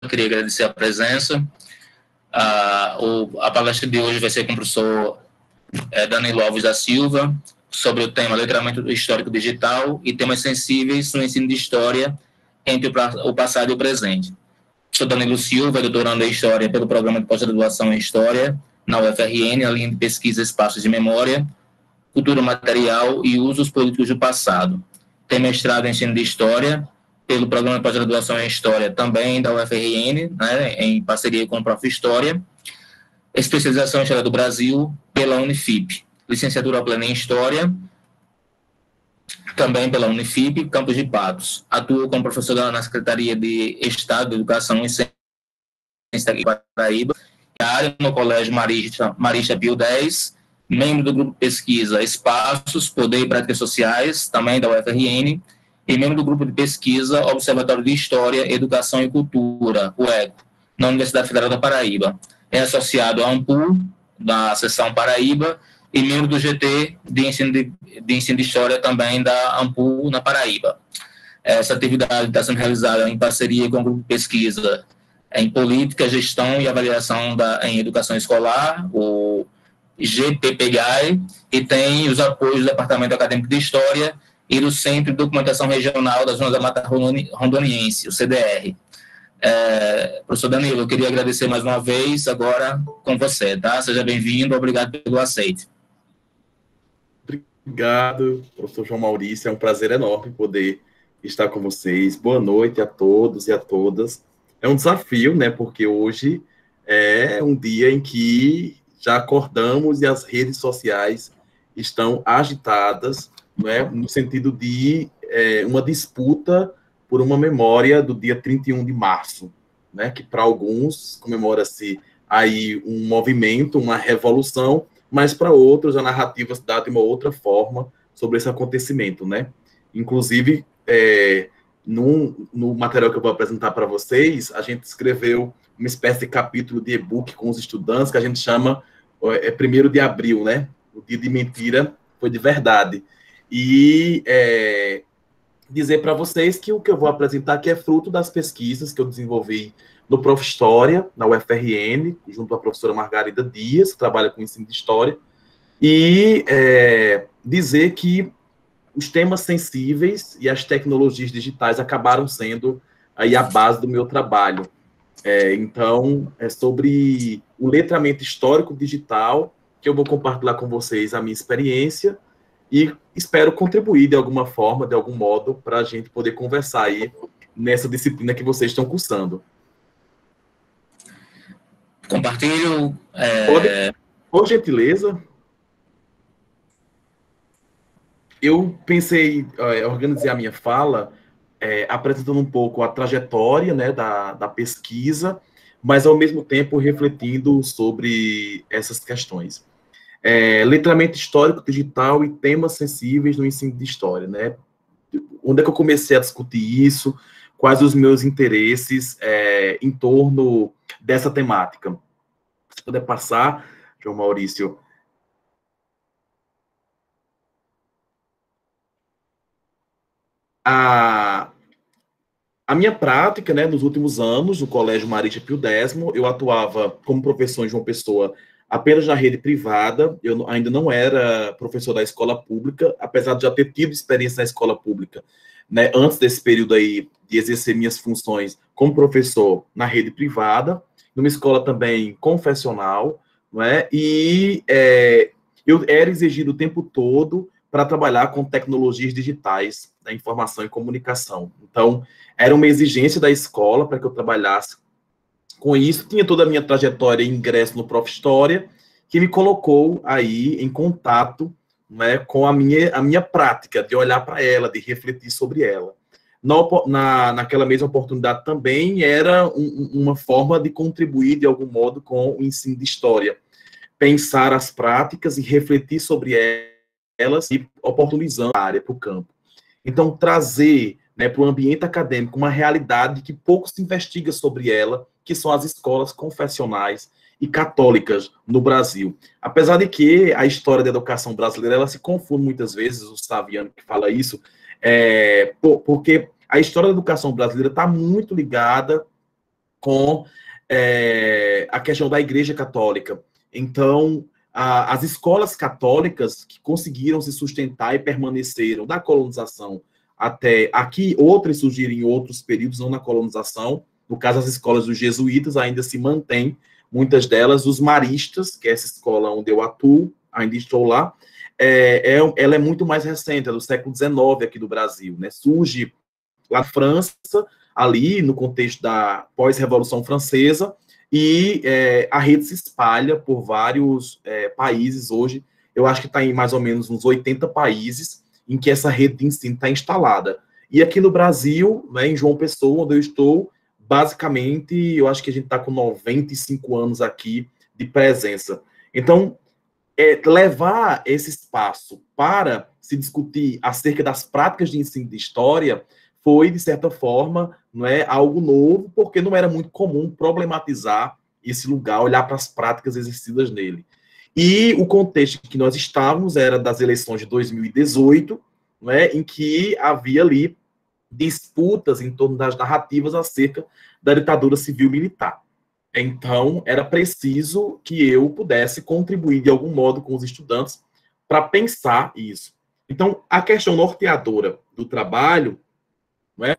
queria agradecer a presença. A palestra de hoje vai ser com o professor Danilo Alves da Silva, sobre o tema letramento histórico digital e temas sensíveis no ensino de história entre o passado e o presente. O professor Danilo Silva é doutorando em História pelo Programa de Pós-Graduação em História na UFRN, a linha de pesquisa Espaços de Memória, Cultura Material e Usos Políticos do Passado. Tem mestrado em Ensino de História pelo Programa de Pós-Graduação em História, também da UFRN, né, em parceria com o Prof. História. Especialização em História do Brasil pela Unifip. Licenciatura plena em História, também pela Unifip, Campos de Patos. Atua como professora na Secretaria de Estado de Educação e Ciência aqui em Paraíba, no Colégio Marista Pio X, membro do grupo de pesquisa Espaços, Poder e Práticas Sociais, também da UFRN, e membro do grupo de pesquisa Observatório de História, Educação e Cultura, o ECO, na Universidade Federal da Paraíba. É associado à AMPU, da seção Paraíba, e membro do GT de Ensino de História também da AMPU, na Paraíba. Essa atividade está sendo realizada em parceria com o grupo de pesquisa em Política, Gestão e Avaliação em Educação Escolar, o GPPGAE, e tem os apoios do Departamento Acadêmico de História e do Centro de Documentação Regional da Zona da Mata Rondoniense, o CDR. Professor Danilo, eu queria agradecer mais uma vez, agora com você, tá? Seja bem-vindo, obrigado pelo aceite. Obrigado, professor João Maurício, é um prazer enorme poder estar com vocês. Boa noite a todos e a todas. É um desafio, né, porque hoje é um dia em que já acordamos e as redes sociais estão agitadas, né, no sentido de uma disputa por uma memória do dia 31 de março, né, que para alguns comemora-se aí um movimento, uma revolução, mas para outros a narrativa se dá de uma outra forma sobre esse acontecimento, né? Inclusive, no material que eu vou apresentar para vocês, a gente escreveu uma espécie de capítulo de e-book com os estudantes que a gente chama 1º de abril, né? O dia de mentira foi de verdade. E dizer para vocês que o que eu vou apresentar aqui é fruto das pesquisas que eu desenvolvi no Prof. História, na UFRN, junto à professora Margarida Dias, que trabalha com ensino de História, e dizer que os temas sensíveis e as tecnologias digitais acabaram sendo aí a base do meu trabalho. Então, é sobre o letramento histórico digital que eu vou compartilhar com vocês a minha experiência e espero contribuir de alguma forma, de algum modo, para a gente poder conversar aí nessa disciplina que vocês estão cursando. Compartilho. Por gentileza. Eu pensei, organizei a minha fala apresentando um pouco a trajetória, né, da pesquisa, mas ao mesmo tempo refletindo sobre essas questões. Letramento histórico digital e temas sensíveis no ensino de história, né? Onde é que eu comecei a discutir isso? Quais os meus interesses em torno dessa temática? Se puder passar, João Maurício. A minha prática, né, nos últimos anos, no Colégio Marista Pio X, eu atuava como professor em João Pessoa apenas na rede privada, eu ainda não era professor da escola pública, apesar de já ter tido experiência na escola pública, né, antes desse período aí de exercer minhas funções como professor na rede privada, numa escola também confessional, não é? E eu era exigido o tempo todo para trabalhar com tecnologias digitais da informação e comunicação. Então, era uma exigência da escola para que eu trabalhasse com isso. Tinha toda a minha trajetória e ingresso no Prof. História, que me colocou aí em contato, né, com a minha prática, de olhar para ela, de refletir sobre ela. Naquela mesma oportunidade também era uma forma de contribuir, de algum modo, com o ensino de História. Pensar as práticas e refletir sobre elas e oportunizando a área para o campo. Então, trazer, né, para o ambiente acadêmico uma realidade que pouco se investiga sobre ela, que são as escolas confessionais e católicas no Brasil. Apesar de que a história da educação brasileira ela se confunde muitas vezes, o Saviano que fala isso, porque a história da educação brasileira está muito ligada com a questão da Igreja Católica. Então, as escolas católicas que conseguiram se sustentar e permaneceram da colonização até aqui, outras surgiram em outros períodos, não na colonização. No caso, as escolas dos jesuítas ainda se mantêm, muitas delas, os maristas, que é essa escola onde eu atuo, ainda estou lá, ela é muito mais recente, é do século XIX aqui do Brasil, né? Surge lá na França, ali no contexto da pós-Revolução Francesa, e a rede se espalha por vários países hoje. Eu acho que está em mais ou menos uns 80 países em que essa rede de ensino está instalada. E aqui no Brasil, né, em João Pessoa, onde eu estou, basicamente, eu acho que a gente está com 95 anos aqui de presença. Então, levar esse espaço para se discutir acerca das práticas de ensino de história foi, de certa forma, não é algo novo, porque não era muito comum problematizar esse lugar, olhar para as práticas exercidas nele. E o contexto em que nós estávamos era das eleições de 2018, não é, em que havia ali disputas em torno das narrativas acerca da ditadura civil-militar. Então, era preciso que eu pudesse contribuir de algum modo com os estudantes para pensar isso. Então, a questão norteadora do trabalho, não é?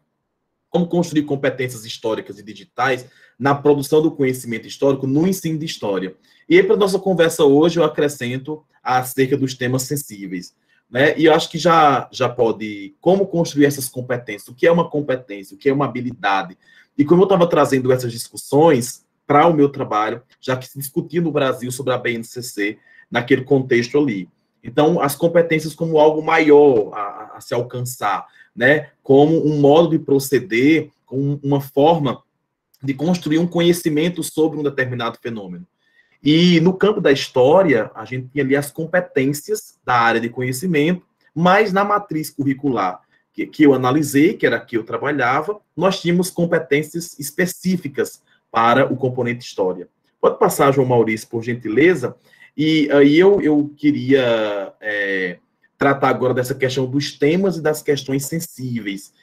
Como construir competências históricas e digitais na produção do conhecimento histórico no ensino de história. E aí, para a nossa conversa hoje, eu acrescento acerca dos temas sensíveis. Né? E eu acho que já pode, como construir essas competências, o que é uma competência, o que é uma habilidade. E como eu estava trazendo essas discussões para o meu trabalho, já que se discutia no Brasil sobre a BNCC, naquele contexto ali. Então, as competências como algo maior a se alcançar, né? Como um modo de proceder, como uma forma de construir um conhecimento sobre um determinado fenômeno. E no campo da história, a gente tinha ali as competências da área de conhecimento, mas na matriz curricular que eu analisei, que era a que eu trabalhava, nós tínhamos competências específicas para o componente história. Pode passar, João Maurício, por gentileza? E aí eu queria tratar agora dessa questão dos temas e das questões sensíveis.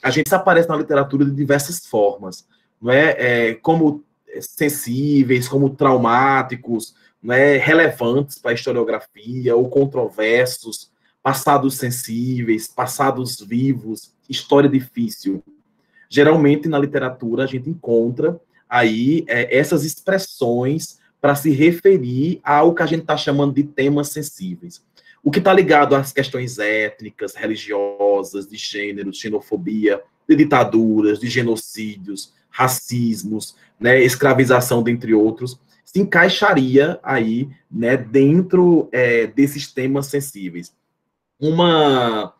A gente aparece na literatura de diversas formas, não é? Como sensíveis, como traumáticos, não é? Relevantes para a historiografia, ou controversos, passados sensíveis, passados vivos, história difícil. Geralmente, na literatura, a gente encontra aí essas expressões para se referir ao que a gente está chamando de temas sensíveis. O que está ligado às questões étnicas, religiosas, de gênero, xenofobia, de ditaduras, de genocídios, racismos, né, escravização, dentre outros, se encaixaria aí, né, dentro desses temas sensíveis. Uma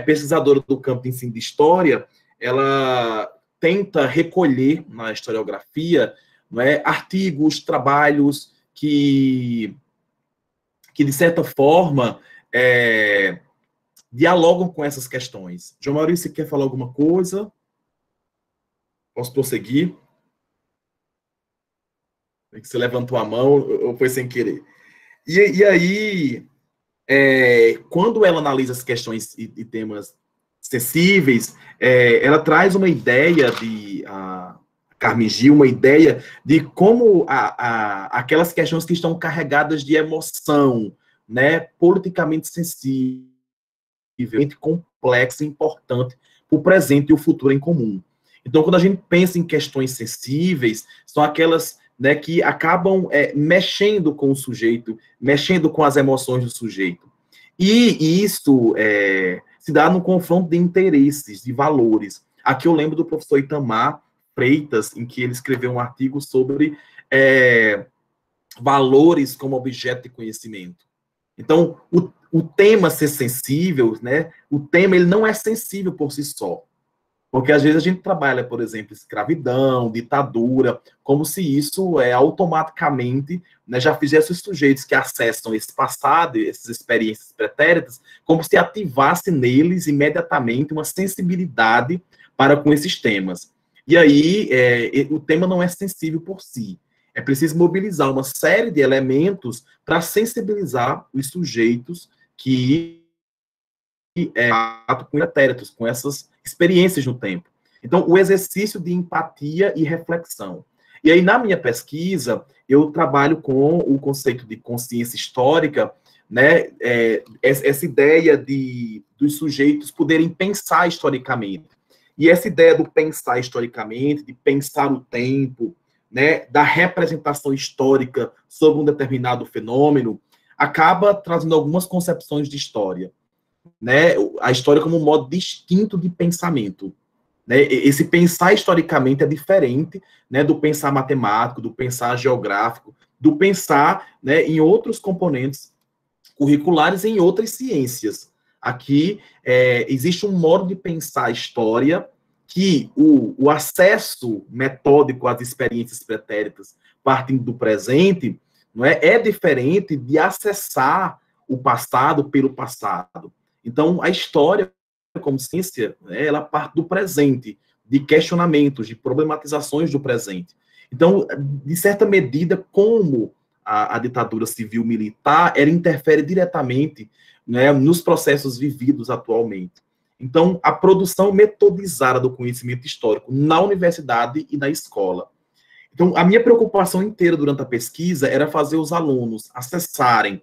pesquisadora do campo de ensino de história, ela tenta recolher na historiografia, não é, artigos, trabalhos que de certa forma, dialogam com essas questões. João Maurício, você quer falar alguma coisa? Posso prosseguir? Você levantou a mão ou foi sem querer? E aí, quando ela analisa as questões e temas sensíveis, ela traz uma ideia Carmen Gil, uma ideia de como aquelas questões que estão carregadas de emoção, né, politicamente sensível, complexa e importante para o presente e o futuro em comum. Então, quando a gente pensa em questões sensíveis, são aquelas, né, que acabam mexendo com o sujeito, mexendo com as emoções do sujeito. E isso se dá no confronto de interesses, de valores. Aqui eu lembro do professor Itamar Freitas, em que ele escreveu um artigo sobre valores como objeto de conhecimento. Então, o tema ser sensível, né? O tema ele não é sensível por si só. Porque às vezes a gente trabalha, por exemplo, escravidão, ditadura, como se isso automaticamente, né, já fizesse os sujeitos que acessam esse passado, essas experiências pretéritas, como se ativasse neles imediatamente uma sensibilidade para com esses temas. E aí, o tema não é sensível por si. É preciso mobilizar uma série de elementos para sensibilizar os sujeitos que com pretéritos, com essas experiências no tempo. Então, o exercício de empatia e reflexão. E aí, na minha pesquisa, eu trabalho com o conceito de consciência histórica, né, essa ideia dos sujeitos poderem pensar historicamente. E essa ideia do pensar historicamente, de pensar o tempo, né, da representação histórica sobre um determinado fenômeno, acaba trazendo algumas concepções de história, né? A história como um modo distinto de pensamento. Né? Esse pensar historicamente é diferente, né, do pensar matemático, do pensar geográfico, do pensar, né, em outros componentes curriculares em outras ciências. Aqui existe um modo de pensar a história que o acesso metódico às experiências pretéritas partindo do presente não é diferente de acessar o passado pelo passado. Então, a história como ciência, né, ela parte do presente, de questionamentos, de problematizações do presente. Então, de certa medida, como a ditadura civil-militar, ela interfere diretamente, né, nos processos vividos atualmente. Então, a produção metodizada do conhecimento histórico na universidade e na escola. Então, a minha preocupação inteira durante a pesquisa era fazer os alunos acessarem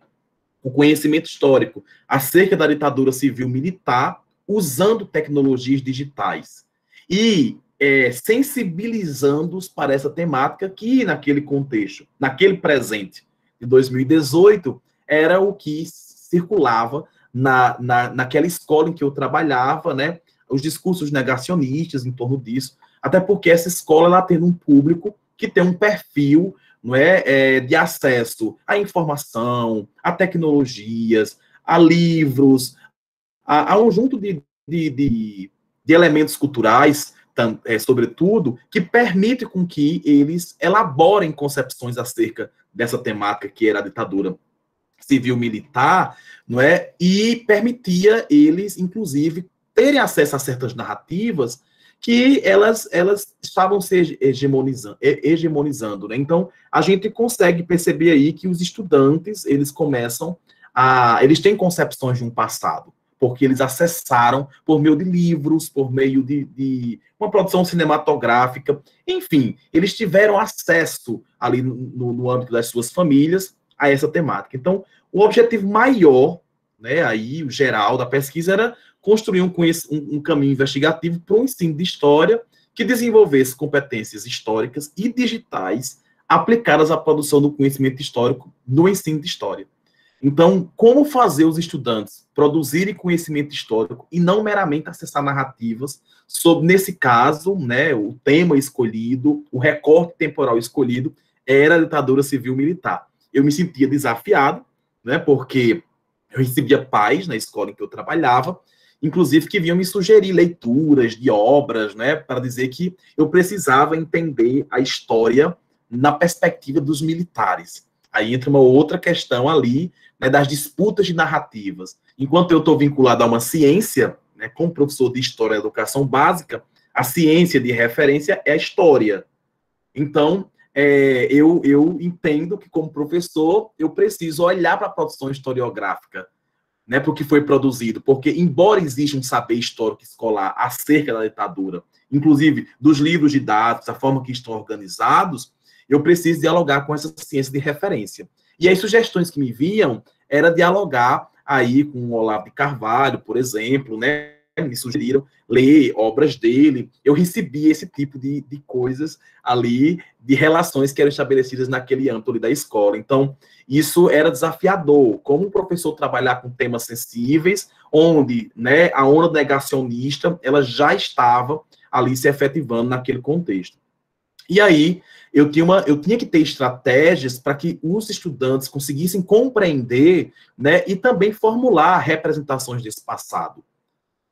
o conhecimento histórico acerca da ditadura civil-militar usando tecnologias digitais e sensibilizando-os para essa temática que, naquele contexto, naquele presente de 2018, era o que circulava naquela escola em que eu trabalhava, né, os discursos negacionistas em torno disso, até porque essa escola ela tem um público que tem um perfil, não é, de acesso à informação, a tecnologias, a livros, a um conjunto de elementos culturais, sobretudo, que permite com que eles elaborem concepções acerca dessa temática que era a ditadura civil-militar, não é? E permitia eles, inclusive, terem acesso a certas narrativas que elas estavam se hegemonizando, né? Então, a gente consegue perceber aí que os estudantes, eles começam eles têm concepções de um passado, porque eles acessaram por meio de livros, por meio de uma produção cinematográfica, enfim, eles tiveram acesso ali no âmbito das suas famílias a essa temática. Então, o objetivo maior, né, aí, o geral da pesquisa, era construir um caminho investigativo para o ensino de história que desenvolvesse competências históricas e digitais aplicadas à produção do conhecimento histórico no ensino de história. Então, como fazer os estudantes produzirem conhecimento histórico e não meramente acessar narrativas sobre, nesse caso, né, o tema escolhido, o recorte temporal escolhido, era a ditadura civil-militar. Eu me sentia desafiado, né, porque eu recebia pais na escola em que eu trabalhava, inclusive que vinham me sugerir leituras de obras, né, para dizer que eu precisava entender a história na perspectiva dos militares. Aí entra uma outra questão ali, né, das disputas de narrativas. Enquanto eu estou vinculado a uma ciência, né, como professor de História e Educação Básica, a ciência de referência é a história. Então, eu entendo que, como professor, eu preciso olhar para a produção historiográfica, né, para o que foi produzido, porque, embora exista um saber histórico escolar acerca da ditadura, inclusive dos livros didáticos, a forma que estão organizados, eu preciso dialogar com essa ciência de referência. E as sugestões que me vinham era dialogar aí com o Olavo de Carvalho, por exemplo, né, me sugeriram ler obras dele, eu recebi esse tipo de coisas ali, de relações que eram estabelecidas naquele âmbito ali da escola. Então, isso era desafiador, como um professor trabalhar com temas sensíveis, onde, né, a onda negacionista, ela já estava ali se efetivando naquele contexto. E aí, eu tinha que ter estratégias para que os estudantes conseguissem compreender, né, e também formular representações desse passado.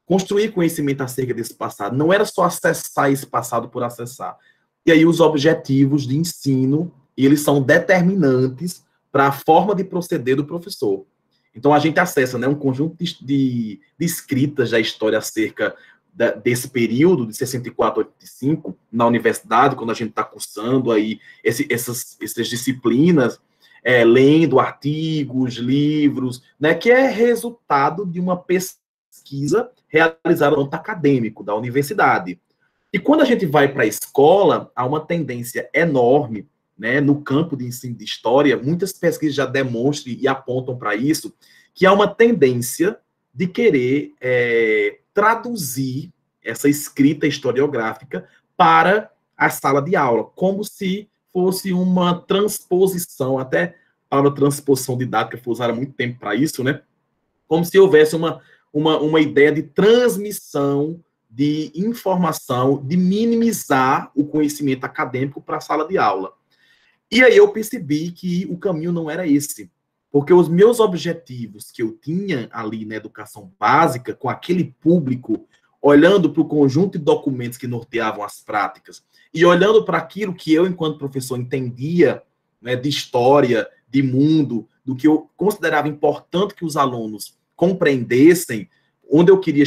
Construir conhecimento acerca desse passado. Não era só acessar esse passado por acessar. E aí, os objetivos de ensino, eles são determinantes para a forma de proceder do professor. Então, a gente acessa, né, um conjunto de escritas da história acerca desse período de 64 a 85 na universidade, quando a gente está cursando aí essas disciplinas, lendo artigos, livros, né, que é resultado de uma pesquisa realizada no âmbito acadêmico da universidade. E quando a gente vai para a escola, há uma tendência enorme, né, no campo de ensino de história, muitas pesquisas já demonstram e apontam para isso, que há uma tendência de querer traduzir essa escrita historiográfica para a sala de aula, como se fosse uma transposição, até a palavra transposição didática foi usada há muito tempo para isso, né? Como se houvesse uma ideia de transmissão de informação, de minimizar o conhecimento acadêmico para a sala de aula. E aí eu percebi que o caminho não era esse, porque os meus objetivos que eu tinha ali na educação básica, com aquele público, olhando para o conjunto de documentos que norteavam as práticas, e olhando para aquilo que eu, enquanto professor, entendia, né, de história, de mundo, do que eu considerava importante que os alunos compreendessem, onde eu queria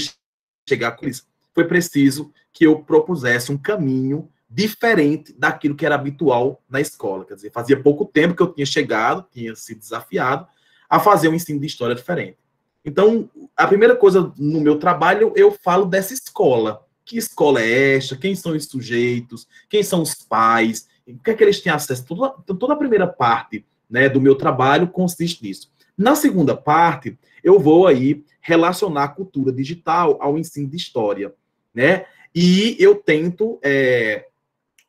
chegar com isso, foi preciso que eu propusesse um caminho diferente daquilo que era habitual na escola. Quer dizer, fazia pouco tempo que eu tinha chegado, tinha sido desafiado a fazer um ensino de história diferente. Então, a primeira coisa no meu trabalho, eu falo dessa escola. Que escola é esta? Quem são os sujeitos? Quem são os pais? O que é que eles têm acesso? Toda a primeira parte, né, do meu trabalho consiste nisso. Na segunda parte, eu vou aí relacionar a cultura digital ao ensino de história, né? E eu tento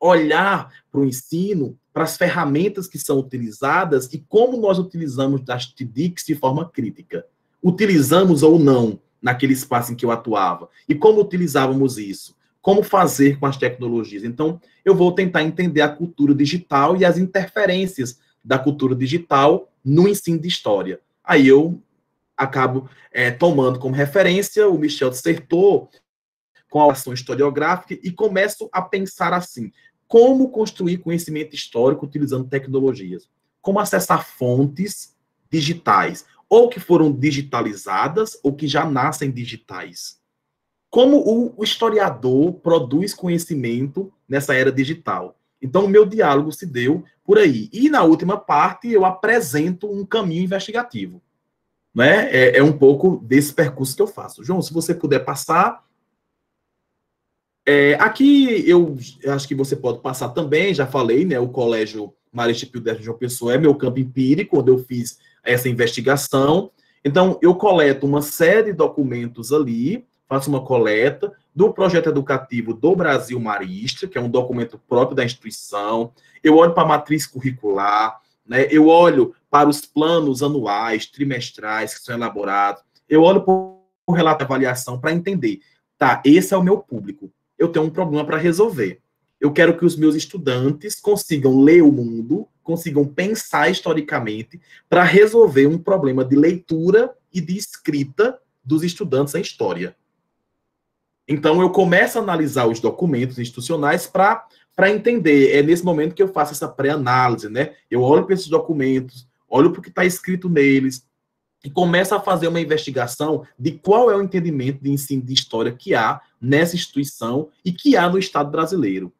olhar para o ensino, para as ferramentas que são utilizadas e como nós utilizamos das TDICs de forma crítica. Utilizamos ou não naquele espaço em que eu atuava? E como utilizávamos isso? Como fazer com as tecnologias? Então, eu vou tentar entender a cultura digital e as interferências da cultura digital no ensino de história. Aí eu acabo tomando como referência o Michel de Certeau, com a ação historiográfica, e começo a pensar assim: como construir conhecimento histórico utilizando tecnologias? Como acessar fontes digitais, ou que foram digitalizadas, ou que já nascem digitais? Como o historiador produz conhecimento nessa era digital? Então, o meu diálogo se deu por aí. E, na última parte, eu apresento um caminho investigativo. Né? É um pouco desse percurso que eu faço. João, se você puder passar... aqui, eu acho que você pode passar também, já falei, né? O Colégio Marista Pio X de João Pessoa é meu campo empírico, onde eu fiz essa investigação. Então, eu coleto uma série de documentos ali, faço uma coleta do projeto educativo do Brasil Marista, que é um documento próprio da instituição. Eu olho para a matriz curricular, né? Eu olho para os planos anuais, trimestrais que são elaborados. Eu olho para o relato de avaliação para entender, tá, esse é o meu público. Eu tenho um problema para resolver. Eu quero que os meus estudantes consigam ler o mundo, consigam pensar historicamente para resolver um problema de leitura e de escrita dos estudantes em história. Então, eu começo a analisar os documentos institucionais para entender. É nesse momento que eu faço essa pré-análise, né? Eu olho para esses documentos, olho para o que está escrito neles, e começa a fazer uma investigação de qual é o entendimento de ensino de história que há nessa instituição e que há no Estado brasileiro.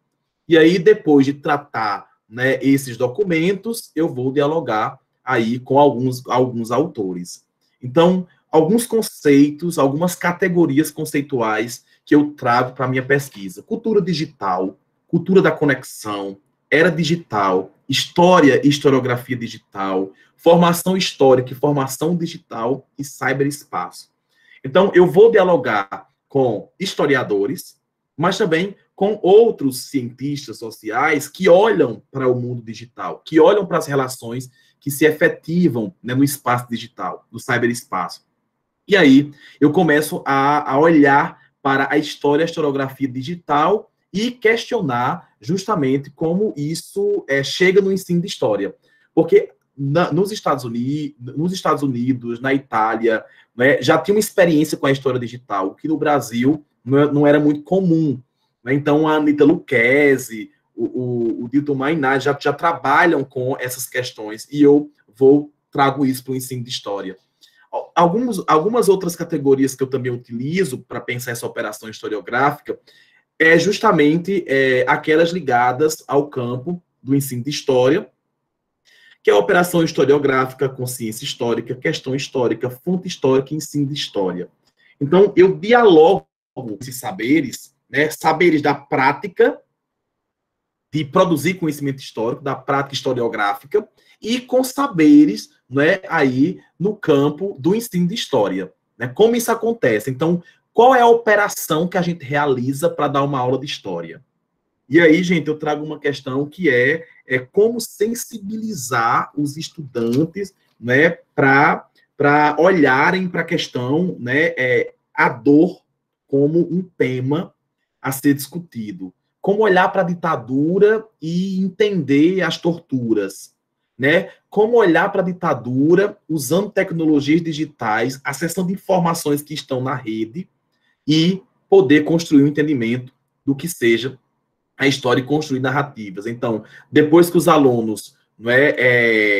E aí, depois de tratar, né, esses documentos, eu vou dialogar aí com alguns autores. Então, alguns conceitos, algumas categorias conceituais que eu trago para a minha pesquisa. Cultura digital, cultura da conexão, era digital, história e historiografia digital, formação histórica e formação digital e cyberespaço. Então, eu vou dialogar com historiadores, mas também com outros cientistas sociais que olham para o mundo digital, que olham para as relações que se efetivam, né, no espaço digital, no cyberespaço. E aí, eu começo a olhar para a história e a historiografia digital e questionar justamente como isso chega no ensino de história. Porque nos Estados Unidos, na Itália, né, já tinha uma experiência com a história digital, que no Brasil não era muito comum. Né? Então, a Anita Lucchesi, o Dilton Mainardi já trabalham com essas questões, e eu trago isso para o ensino de história. Algumas outras categorias que eu também utilizo para pensar essa operação historiográfica é justamente aquelas ligadas ao campo do ensino de história, que é a operação historiográfica, consciência histórica, questão histórica, fonte histórica e ensino de história. Então, eu dialogo esses saberes, né, saberes da prática de produzir conhecimento histórico, da prática historiográfica, e com saberes, né, aí no campo do ensino de história. Né? Como isso acontece? Então, qual é a operação que a gente realiza para dar uma aula de história? E aí, gente, eu trago uma questão que é como sensibilizar os estudantes, né, para olharem para a questão, né, a dor como um tema a ser discutido. Como olhar para a ditadura e entender as torturas, né? Como olhar para a ditadura usando tecnologias digitais, acessando informações que estão na rede e poder construir um entendimento do que seja a história e construir narrativas. Então, depois que os alunos, não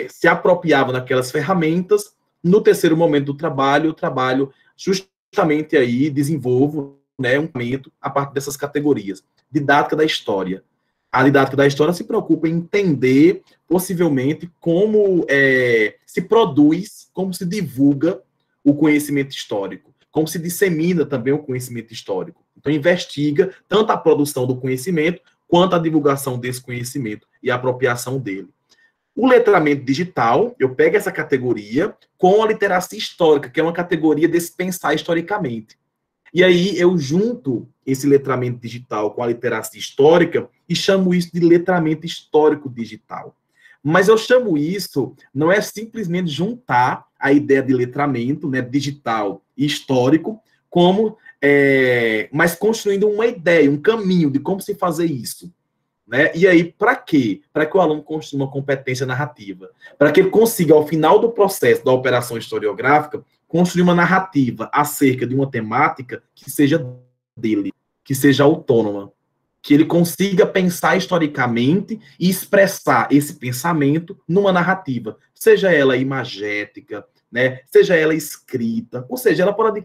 se apropriavam daquelas ferramentas, no terceiro momento do trabalho, eu trabalho justamente aí, desenvolvo, né, um momento a partir dessas categorias. Didática da história. A didática da história se preocupa em entender, possivelmente, como se produz, como se divulga o conhecimento histórico, como se dissemina também o conhecimento histórico. Então, investiga tanto a produção do conhecimento, quanto a divulgação desse conhecimento e a apropriação dele. O letramento digital, eu pego essa categoria com a literacia histórica, que é uma categoria desse pensar historicamente. E aí eu junto esse letramento digital com a literacia histórica e chamo isso de letramento histórico digital. Mas eu chamo isso, não é simplesmente juntar a ideia de letramento, né, digital e histórico, mas construindo uma ideia, um caminho de como se fazer isso. Né? E aí, para quê? Para que o aluno construa uma competência narrativa. Para que ele consiga, ao final do processo da operação historiográfica, construir uma narrativa acerca de uma temática que seja dele, que seja autônoma. Que ele consiga pensar historicamente e expressar esse pensamento numa narrativa. Seja ela imagética, né? Seja ela escrita, ou seja, ela pode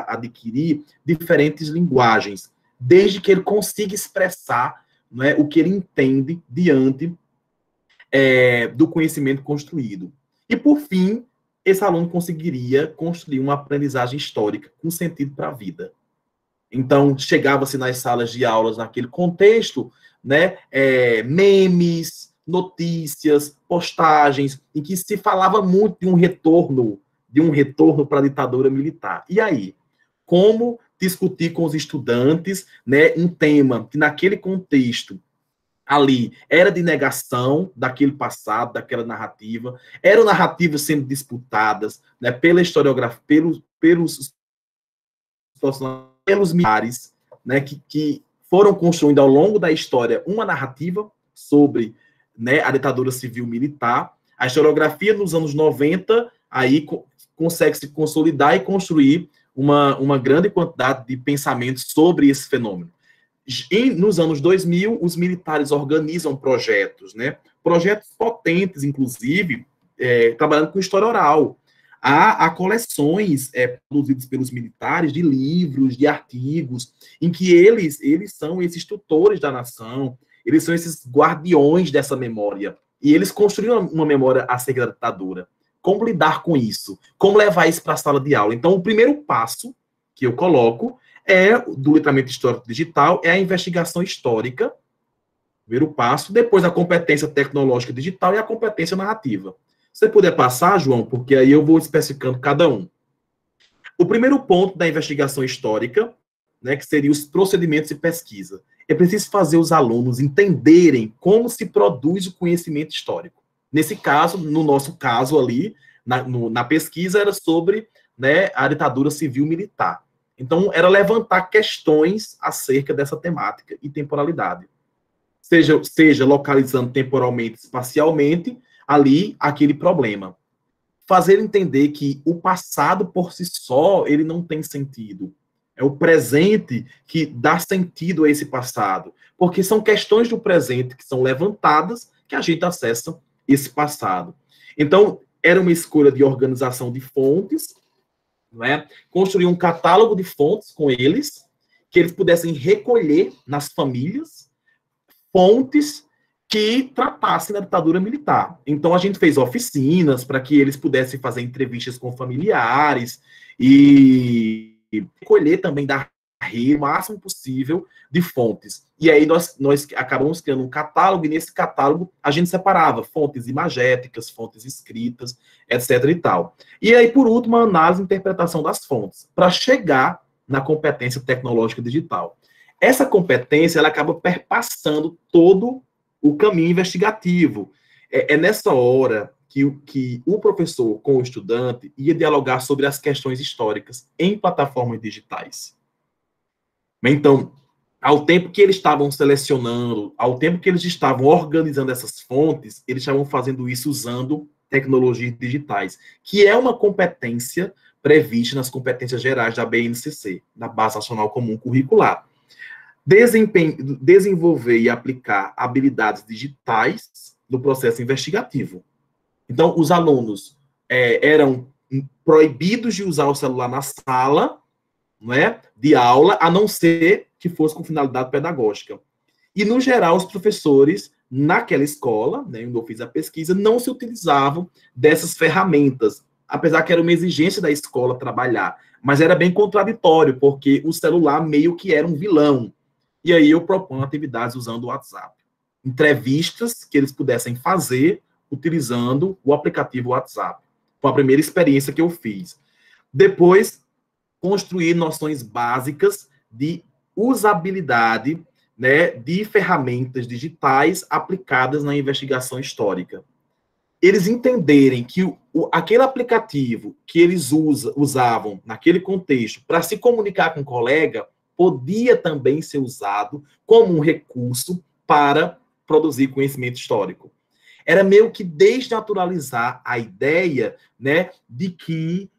adquirir diferentes linguagens, desde que ele consiga expressar, né, o que ele entende diante do conhecimento construído. E, por fim, esse aluno conseguiria construir uma aprendizagem histórica com sentido para a vida. Então, chegava-se nas salas de aulas naquele contexto, né, memes, notícias, postagens, em que se falava muito de um retorno para a ditadura militar. E aí? Como discutir com os estudantes, né, um tema que naquele contexto ali era de negação daquele passado, daquela narrativa, eram narrativas sendo disputadas, né, pela historiografia, pelos militares, né, que foram construindo ao longo da história uma narrativa sobre, né, a ditadura civil-militar. A historiografia nos anos 90 aí consegue se consolidar e construir uma grande quantidade de pensamentos sobre esse fenômeno. E nos anos 2000, os militares organizam projetos, né? Projetos potentes, inclusive, trabalhando com história oral. Há coleções produzidas pelos militares de livros, de artigos, em que eles são esses tutores da nação, eles são esses guardiões dessa memória, e eles construíram uma memória acerca da ditadura. Como lidar com isso? Como levar isso para a sala de aula? Então, o primeiro passo que eu coloco do letramento histórico digital é a investigação histórica, primeiro passo, depois a competência tecnológica digital e a competência narrativa. Se você puder passar, João, porque aí eu vou especificando cada um. O primeiro ponto da investigação histórica, né, que seria os procedimentos de pesquisa. É preciso fazer os alunos entenderem como se produz o conhecimento histórico. Nesse caso, no nosso caso ali, na pesquisa, era sobre, né, a ditadura civil-militar. Então, era levantar questões acerca dessa temática e temporalidade. Seja localizando temporalmente, espacialmente, ali, aquele problema. Fazer entender que o passado, por si só, ele não tem sentido. É o presente que dá sentido a esse passado. Porque são questões do presente que são levantadas que a gente acessa esse passado. Então, era uma escolha de organização de fontes, não é? Construir um catálogo de fontes com eles, que eles pudessem recolher nas famílias fontes que tratassem da ditadura militar. Então, a gente fez oficinas para que eles pudessem fazer entrevistas com familiares e recolher também da o máximo possível de fontes. E aí nós acabamos criando um catálogo, e nesse catálogo a gente separava fontes imagéticas, fontes escritas, etc. e tal. E aí, por último, a análise e interpretação das fontes, para chegar na competência tecnológica digital. Essa competência, ela acaba perpassando todo o caminho investigativo. É nessa hora que o professor com o estudante ia dialogar sobre as questões históricas em plataformas digitais. Então, ao tempo que eles estavam selecionando, ao tempo que eles estavam organizando essas fontes, eles estavam fazendo isso usando tecnologias digitais, que é uma competência prevista nas competências gerais da BNCC, da Base Nacional Comum Curricular. Desenvolver e aplicar habilidades digitais no processo investigativo. Então, os alunos eram proibidos de usar o celular na sala, não é, de aula, a não ser que fosse com finalidade pedagógica. E, no geral, os professores, naquela escola, né, onde eu fiz a pesquisa, não se utilizavam dessas ferramentas, apesar que era uma exigência da escola trabalhar. Mas era bem contraditório, porque o celular meio que era um vilão. E aí eu proponho atividades usando o WhatsApp. Entrevistas que eles pudessem fazer utilizando o aplicativo WhatsApp. Foi a primeira experiência que eu fiz. Depois, construir noções básicas de usabilidade, né, de ferramentas digitais aplicadas na investigação histórica. Eles entenderem que aquele aplicativo que eles usavam naquele contexto para se comunicar com o colega podia também ser usado como um recurso para produzir conhecimento histórico. Era meio que desnaturalizar a ideia, né, de que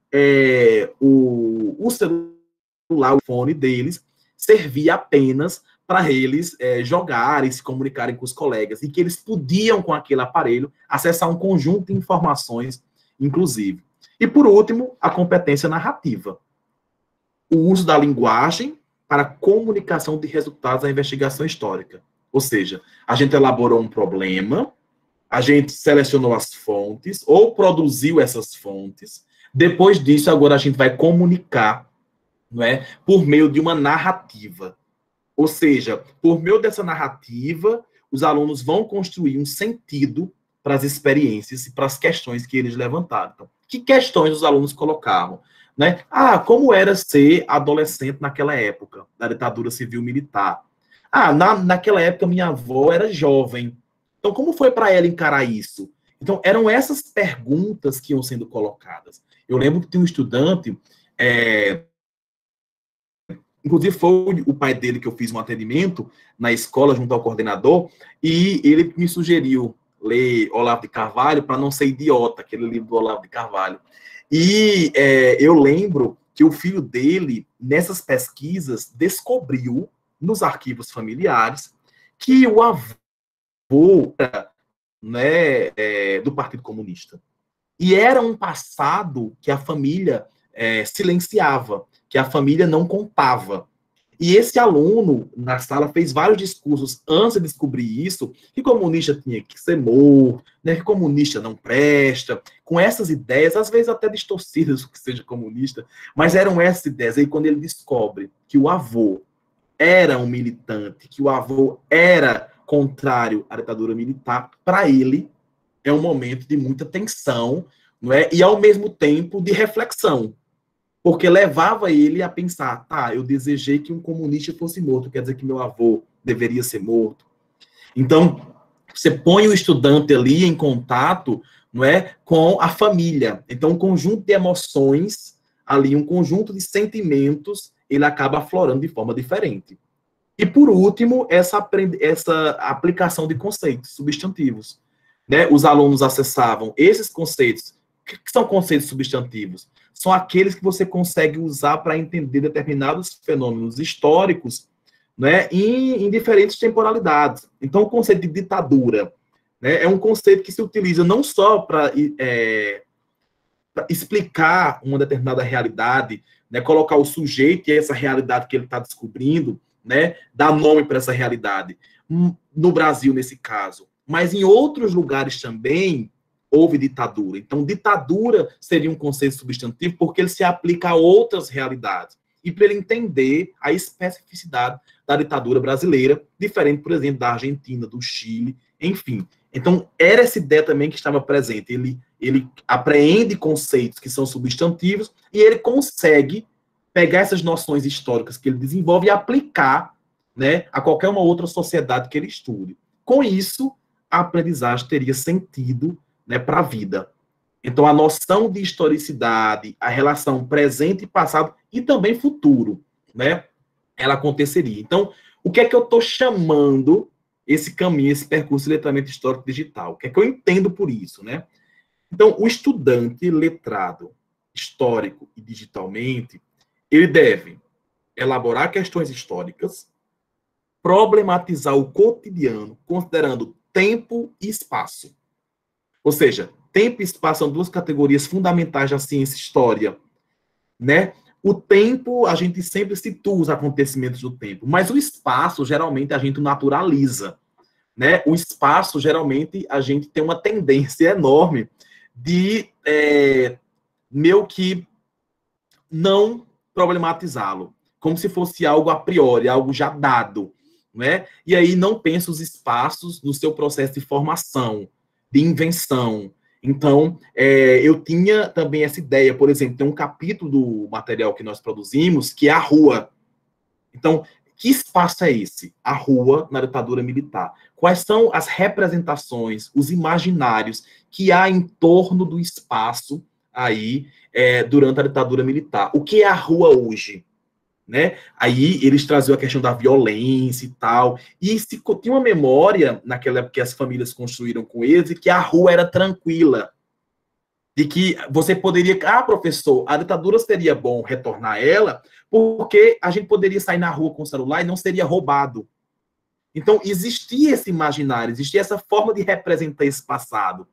o celular, o fone deles, servia apenas para eles jogarem, se comunicarem com os colegas, e que eles podiam, com aquele aparelho, acessar um conjunto de informações, inclusive. E, por último, a competência narrativa. O uso da linguagem para a comunicação de resultados da investigação histórica. Ou seja, a gente elaborou um problema, a gente selecionou as fontes, ou produziu essas fontes. Depois disso, agora a gente vai comunicar, não é, por meio de uma narrativa. Ou seja, por meio dessa narrativa, os alunos vão construir um sentido para as experiências e para as questões que eles levantaram. Então, que questões os alunos colocavam? Né? Como era ser adolescente naquela época, da ditadura civil-militar? Naquela época, minha avó era jovem. Então, como foi para ela encarar isso? Então, eram essas perguntas que iam sendo colocadas. Eu lembro que tinha um estudante, inclusive foi o pai dele que eu fiz um atendimento na escola junto ao coordenador, e ele me sugeriu ler Olavo de Carvalho para não ser idiota, aquele livro do Olavo de Carvalho. E eu lembro que o filho dele, nessas pesquisas, descobriu nos arquivos familiares que o avô né, do Partido Comunista. E era um passado que a família silenciava, que a família não contava. E esse aluno, na sala, fez vários discursos antes de descobrir isso, que comunista tinha que ser morto, né, que comunista não presta, com essas ideias, às vezes até distorcidas, que seja comunista, mas eram essas ideias. Aí quando ele descobre que o avô era um militante, que o avô era contrário à ditadura militar, para ele é um momento de muita tensão, não é? E ao mesmo tempo de reflexão. Porque levava ele a pensar, eu desejei que um comunista fosse morto, quer dizer que meu avô deveria ser morto. Então, você põe o estudante ali em contato, não é, com a família. Então, um conjunto de emoções, ali, um conjunto de sentimentos, ele acaba aflorando de forma diferente. E, por último, essa aplicação de conceitos substantivos. Né? Os alunos acessavam esses conceitos. O que são conceitos substantivos? São aqueles que você consegue usar para entender determinados fenômenos históricos, né, em diferentes temporalidades. Então, o conceito de ditadura, né, é um conceito que se utiliza não só para explicar uma determinada realidade, né, colocar o sujeito e essa realidade que ele está descobrindo, né, dar nome para essa realidade, no Brasil, nesse caso. Mas em outros lugares também houve ditadura. Então, ditadura seria um conceito substantivo porque ele se aplica a outras realidades. e para ele entender a especificidade da ditadura brasileira, diferente, por exemplo, da Argentina, do Chile, enfim. Então, era essa ideia também que estava presente. Ele apreende conceitos que são substantivos e ele consegue pegar essas noções históricas que ele desenvolve e aplicar, né, a qualquer uma outra sociedade que ele estude. Com isso, a aprendizagem teria sentido, né, para a vida. Então, a noção de historicidade, a relação presente e passado e também futuro, né, ela aconteceria. Então, o que é que eu estou chamando esse caminho, esse percurso de letramento histórico digital? O que é que eu entendo por isso, né? Então, o estudante letrado, histórico e digitalmente, ele deve elaborar questões históricas, problematizar o cotidiano, considerando tempo e espaço. Ou seja, tempo e espaço são duas categorias fundamentais da ciência história, né? O tempo, a gente sempre situa os acontecimentos do tempo, mas o espaço, geralmente, a gente naturaliza, né? O espaço, geralmente, a gente tem uma tendência enorme de meio que não problematizá-lo, como se fosse algo a priori, algo já dado, né? E aí não pensa os espaços no seu processo de formação, de invenção. Então, eu tinha também essa ideia, por exemplo, tem um capítulo do material que nós produzimos, que é a rua. Então, que espaço é esse? A rua na ditadura militar. Quais são as representações, os imaginários que há em torno do espaço aí durante a ditadura militar? O que é a rua hoje? Né? Aí eles traziam a questão da violência e tal, e se tinha uma memória naquela época que as famílias construíram com eles, de que a rua era tranquila, de que você poderia, professor, a ditadura seria bom retornar ela, porque a gente poderia sair na rua com o celular e não seria roubado. Então, existia esse imaginário, existia essa forma de representar esse passado.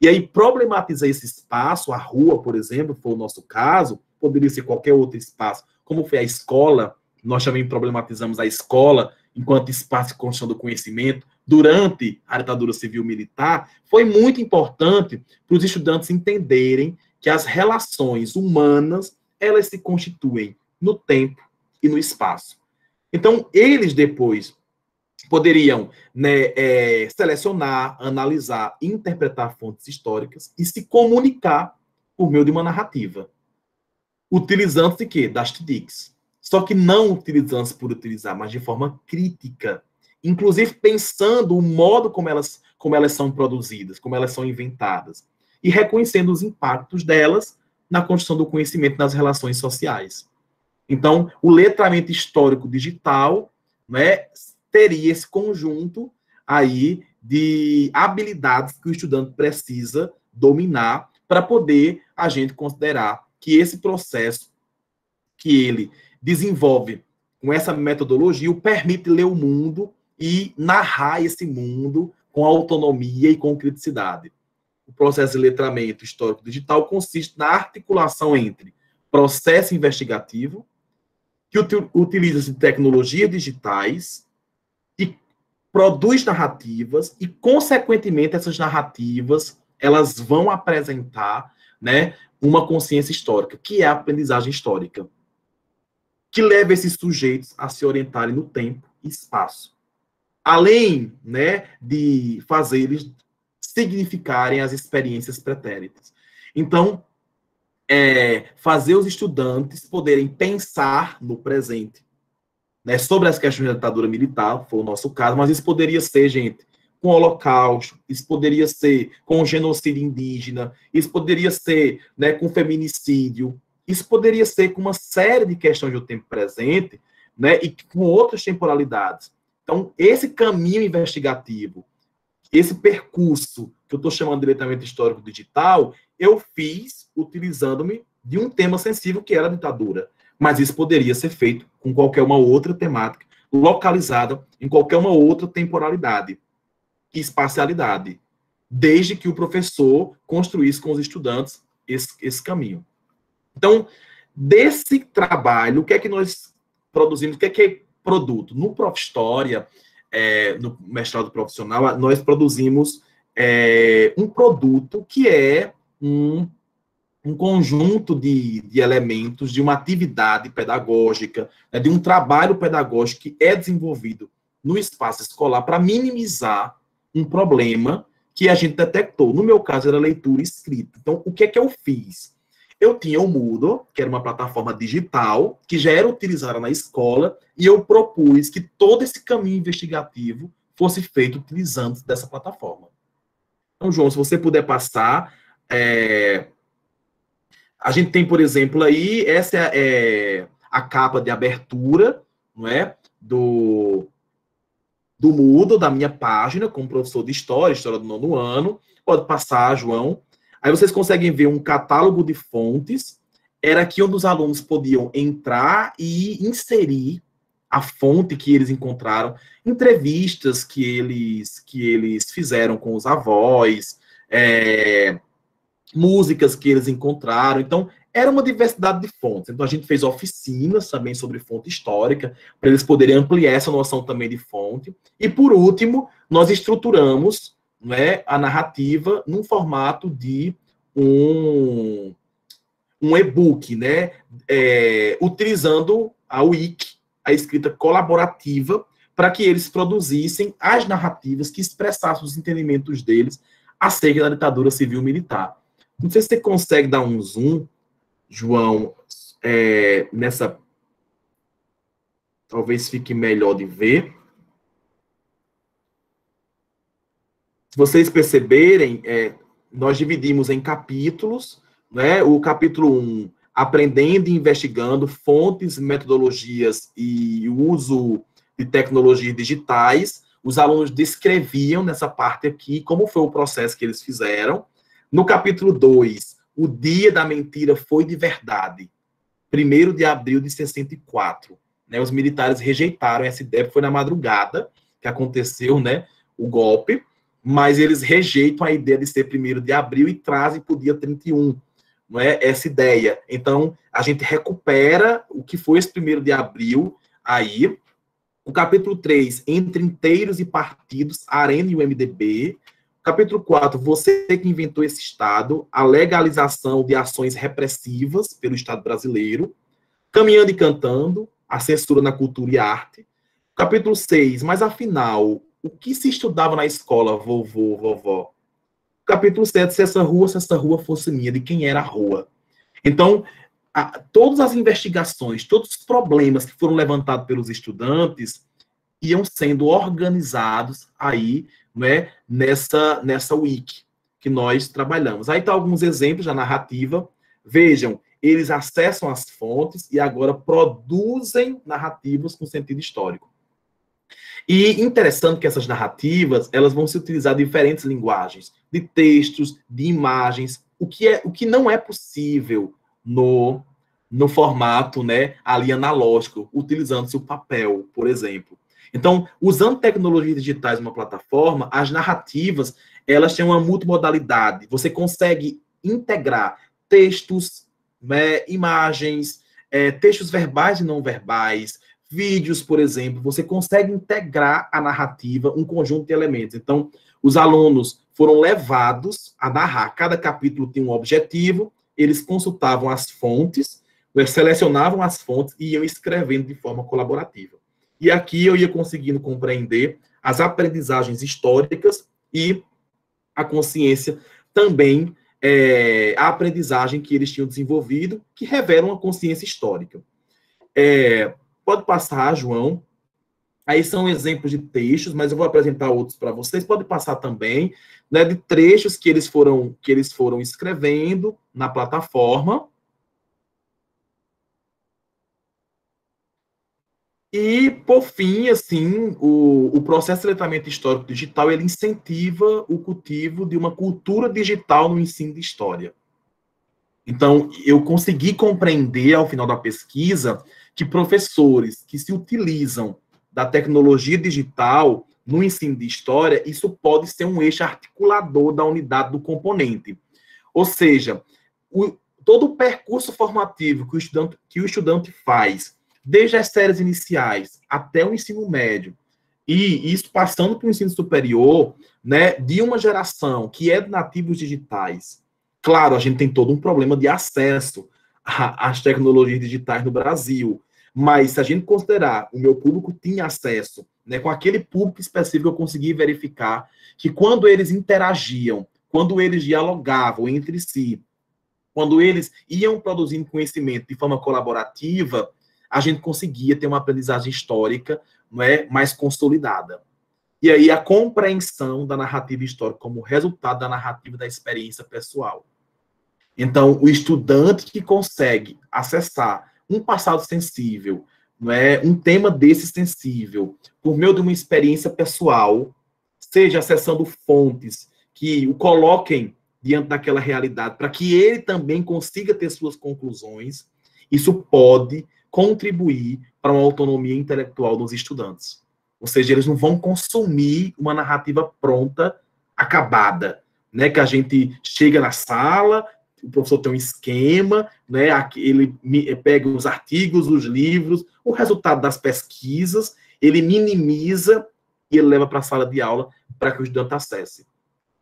E aí, problematizar esse espaço, a rua, por exemplo, foi o nosso caso, poderia ser qualquer outro espaço, como foi a escola, nós também problematizamos a escola enquanto espaço de construção do conhecimento durante a ditadura civil-militar, foi muito importante para os estudantes entenderem que as relações humanas, elas se constituem no tempo e no espaço. Então, eles depois poderiam, né, selecionar, analisar, interpretar fontes históricas e se comunicar por meio de uma narrativa. Utilizando-se de quê? Das TDICs. Só que não utilizando-se por utilizar, mas de forma crítica. Inclusive pensando o modo como elas são produzidas, como elas são inventadas. E reconhecendo os impactos delas na construção do conhecimento nas relações sociais. Então, o letramento histórico digital, né, teria esse conjunto aí de habilidades que o estudante precisa dominar para poder a gente considerar que esse processo que ele desenvolve com essa metodologia o permite ler o mundo e narrar esse mundo com autonomia e com criticidade. O processo de letramento histórico digital consiste na articulação entre processo investigativo, que utiliza-se de tecnologias digitais e produz narrativas e, consequentemente, essas narrativas elas vão apresentar, né, uma consciência histórica, que é a aprendizagem histórica, que leva esses sujeitos a se orientarem no tempo e espaço, além, né, de fazer eles significarem as experiências pretéritas. Então, fazer os estudantes poderem pensar no presente, né, sobre as questões da ditadura militar, foi o nosso caso, mas isso poderia ser, gente, com o Holocausto, isso poderia ser com o genocídio indígena, isso poderia ser, né, com feminicídio, isso poderia ser com uma série de questões do tempo presente, né, e com outras temporalidades. Então, esse caminho investigativo, esse percurso que eu estou chamando de letramento histórico digital, eu fiz utilizando-me de um tema sensível que era a ditadura. Mas isso poderia ser feito com qualquer uma outra temática, localizada em qualquer uma outra temporalidade e espacialidade, desde que o professor construísse com os estudantes esse caminho. Então, desse trabalho, o que é que nós produzimos? O que é produto? No Prof. História, no mestrado profissional, nós produzimos um produto que é um um conjunto de elementos, de uma atividade pedagógica, né, de um trabalho pedagógico que é desenvolvido no espaço escolar para minimizar um problema que a gente detectou. No meu caso, era leitura e escrita. Então, o que é que eu fiz? Eu tinha o Moodle, que era uma plataforma digital, que já era utilizada na escola, e eu propus que todo esse caminho investigativo fosse feito utilizando dessa plataforma. Então, João, se você puder passar... A gente tem, por exemplo, aí, essa é a capa de abertura, não é? Do Moodle, da minha página, como professor de história do 9º ano. Pode passar, João. Aí vocês conseguem ver um catálogo de fontes. Era aqui onde os alunos podiam entrar e inserir a fonte que eles encontraram, entrevistas que eles fizeram com os avós, músicas que eles encontraram. Então, era uma diversidade de fontes. Então, a gente fez oficinas também sobre fonte histórica, para eles poderem ampliar essa noção também de fonte. E, por último, nós estruturamos, né, a narrativa num formato de um e-book, né, utilizando a Wiki, a escrita colaborativa, para que eles produzissem as narrativas que expressassem os entendimentos deles acerca da ditadura civil-militar. Não sei se você consegue dar um zoom, João, nessa... Talvez fique melhor de ver. Se vocês perceberem, nós dividimos em capítulos, né? O capítulo 1, aprendendo e investigando fontes, metodologias e uso de tecnologias digitais. Os alunos descreviam nessa parte aqui como foi o processo que eles fizeram. No capítulo 2, o dia da mentira foi de verdade. 1º de abril de 64. Né, os militares rejeitaram essa ideia, foi na madrugada que aconteceu, né, o golpe, mas eles rejeitam a ideia de ser 1º de abril e trazem para o dia 31, não é, essa ideia. Então, a gente recupera o que foi esse 1º de abril aí. O capítulo 3, entre inteiros e partidos, a Arena e o MDB. Capítulo 4, você que inventou esse Estado, a legalização de ações repressivas pelo Estado brasileiro. Caminhando e cantando, a censura na cultura e arte. Capítulo 6, mas afinal, o que se estudava na escola, vovô, vovó? Capítulo 7, se essa rua fosse minha, de quem era a rua? Então, todas as investigações, todos os problemas que foram levantados pelos estudantes iam sendo organizados aí, né, nessa wiki que nós trabalhamos. Aí tá alguns exemplos da narrativa. Vejam, eles acessam as fontes e agora produzem narrativas com sentido histórico. E interessante que essas narrativas, elas vão se utilizar de diferentes linguagens, de textos, de imagens, o que não é possível no formato, né, ali analógico, utilizando-se o papel, por exemplo. Então, usando tecnologias digitais numa plataforma, as narrativas, elas têm uma multimodalidade. Você consegue integrar textos, né, imagens, textos verbais e não verbais, vídeos, por exemplo. Você consegue integrar a narrativa, um conjunto de elementos. Então, os alunos foram levados a narrar. Cada capítulo tem um objetivo, eles consultavam as fontes, selecionavam as fontes e iam escrevendo de forma colaborativa. E aqui eu ia conseguindo compreender as aprendizagens históricas e a consciência também, a aprendizagem que eles tinham desenvolvido, que revela uma consciência histórica. Pode passar, João. Aí são exemplos de textos, mas eu vou apresentar outros para vocês. Pode passar também, né, de trechos que eles foram escrevendo na plataforma. E, por fim, assim, o processo de letramento histórico digital, ele incentiva o cultivo de uma cultura digital no ensino de história. Então, eu consegui compreender, ao final da pesquisa, que professores que se utilizam da tecnologia digital no ensino de história, isso pode ser um eixo articulador da unidade do componente. Ou seja, todo o percurso formativo que o estudante faz, desde as séries iniciais até o ensino médio, e isso passando para o ensino superior, né, de uma geração que é de nativos digitais, Claro, a gente tem todo um problema de acesso às tecnologias digitais no Brasil, mas se a gente considerar o meu público tinha acesso, né, com aquele público específico, eu consegui verificar que quando eles interagiam, quando eles dialogavam entre si, quando eles iam produzindo conhecimento de forma colaborativa, a gente conseguia ter uma aprendizagem histórica, não é, mais consolidada. E aí a compreensão da narrativa histórica como resultado da narrativa da experiência pessoal. Então, o estudante que consegue acessar um passado sensível, não é, um tema desse sensível, por meio de uma experiência pessoal, seja acessando fontes que o coloquem diante daquela realidade, para que ele também consiga ter suas conclusões, isso pode contribuir para uma autonomia intelectual dos estudantes. Ou seja, eles não vão consumir uma narrativa pronta, acabada, né? Que a gente chega na sala, o professor tem um esquema, né? Ele pega os artigos, os livros, o resultado das pesquisas, ele minimiza e ele leva para a sala de aula para que o estudante acesse.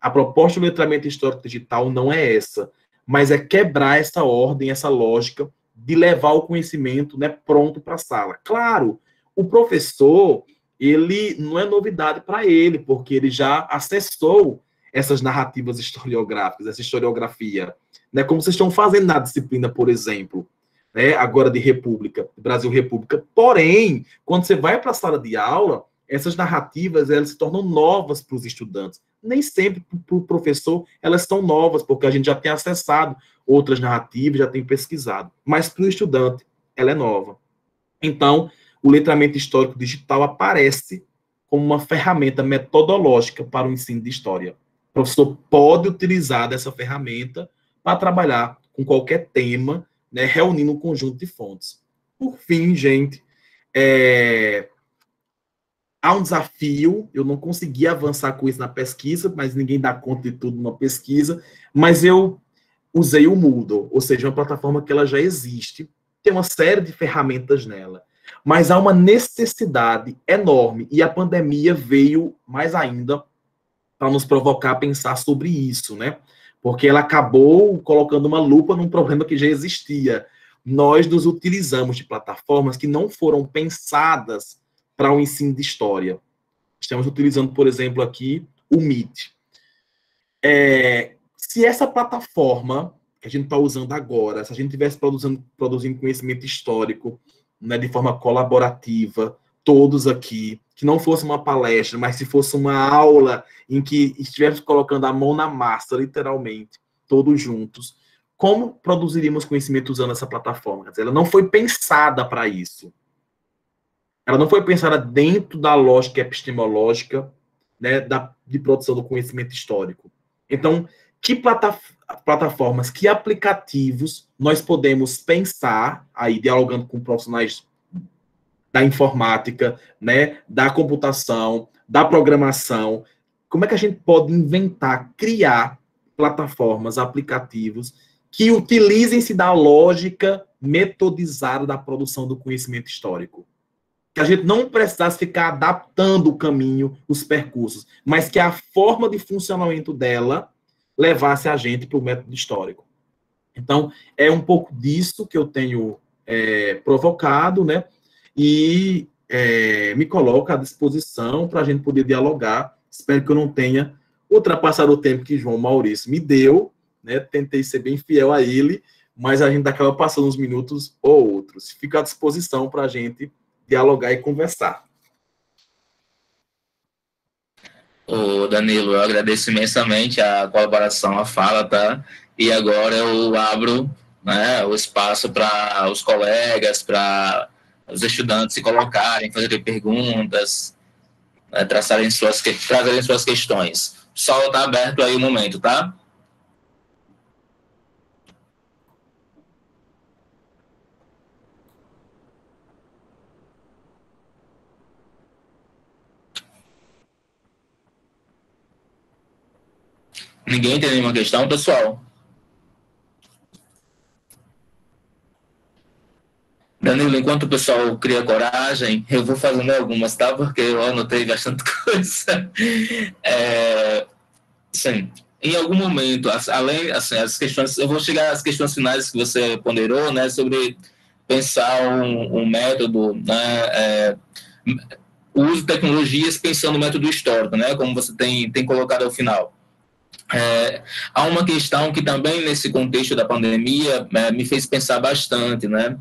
A proposta do letramento histórico digital não é essa, mas é quebrar essa ordem, essa lógica de levar o conhecimento, né, pronto para a sala. Claro, o professor, ele não é novidade para ele, porque ele já acessou essas narrativas historiográficas, essa historiografia, né, como vocês estão fazendo na disciplina, por exemplo, né, agora de República, Brasil República. Porém, quando você vai para a sala de aula, essas narrativas elas se tornam novas para os estudantes. Nem sempre para o professor elas são novas, porque a gente já tem acessado outras narrativas, já tem pesquisado. Mas para o estudante, ela é nova. Então, o letramento histórico digital aparece como uma ferramenta metodológica para o ensino de história. O professor pode utilizar dessa ferramenta para trabalhar com qualquer tema, né, reunindo um conjunto de fontes. Por fim, gente, há um desafio, eu não consegui avançar com isso na pesquisa, mas ninguém dá conta de tudo na pesquisa, mas eu usei o Moodle, ou seja, uma plataforma que ela já existe, tem uma série de ferramentas nela, mas há uma necessidade enorme, e a pandemia veio mais ainda para nos provocar a pensar sobre isso, né? Porque ela acabou colocando uma lupa num problema que já existia. Nós nos utilizamos de plataformas que não foram pensadas para o ensino de história. Estamos utilizando, por exemplo, aqui o Meet. Se essa plataforma que a gente está usando agora, se a gente estivesse produzindo conhecimento histórico, né, de forma colaborativa, todos aqui, que não fosse uma palestra, mas se fosse uma aula em que estivéssemos colocando a mão na massa, literalmente, todos juntos, como produziríamos conhecimento usando essa plataforma? Quer dizer, ela não foi pensada para isso. Ela não foi pensada dentro da lógica epistemológica, né, de produção do conhecimento histórico. Então, que plataformas, que aplicativos nós podemos pensar, aí dialogando com profissionais da informática, né, da computação, da programação, como é que a gente pode inventar, criar plataformas, aplicativos que utilizem-se da lógica metodizada da produção do conhecimento histórico? Que a gente não precisasse ficar adaptando o caminho, os percursos, mas que a forma de funcionamento dela levasse a gente para o método histórico. Então, é um pouco disso que eu tenho provocado, né? E me coloco à disposição para a gente poder dialogar. Espero que eu não tenha ultrapassado o tempo que João Maurício me deu, né? Tentei ser bem fiel a ele, mas a gente acaba passando uns minutos ou outros. Fico à disposição para a gente dialogar e conversar. Ô, Danilo, eu agradeço imensamente a colaboração, a fala, tá? E agora eu abro, né, o espaço para os colegas, para os estudantes se colocarem, fazerem perguntas, né, trazerem suas questões. O sol está aberto aí o momento, tá? Ninguém tem nenhuma questão, pessoal? Danilo, enquanto o pessoal cria coragem, eu vou fazendo algumas, tá? Porque eu anotei bastante coisa. Sim. em algum momento, além, assim, as questões, eu vou chegar às questões finais que você ponderou, né, sobre pensar um método, né, o uso de tecnologias pensando no método histórico, né, como você tem colocado ao final. Há uma questão que também, nesse contexto da pandemia, me fez pensar bastante, né?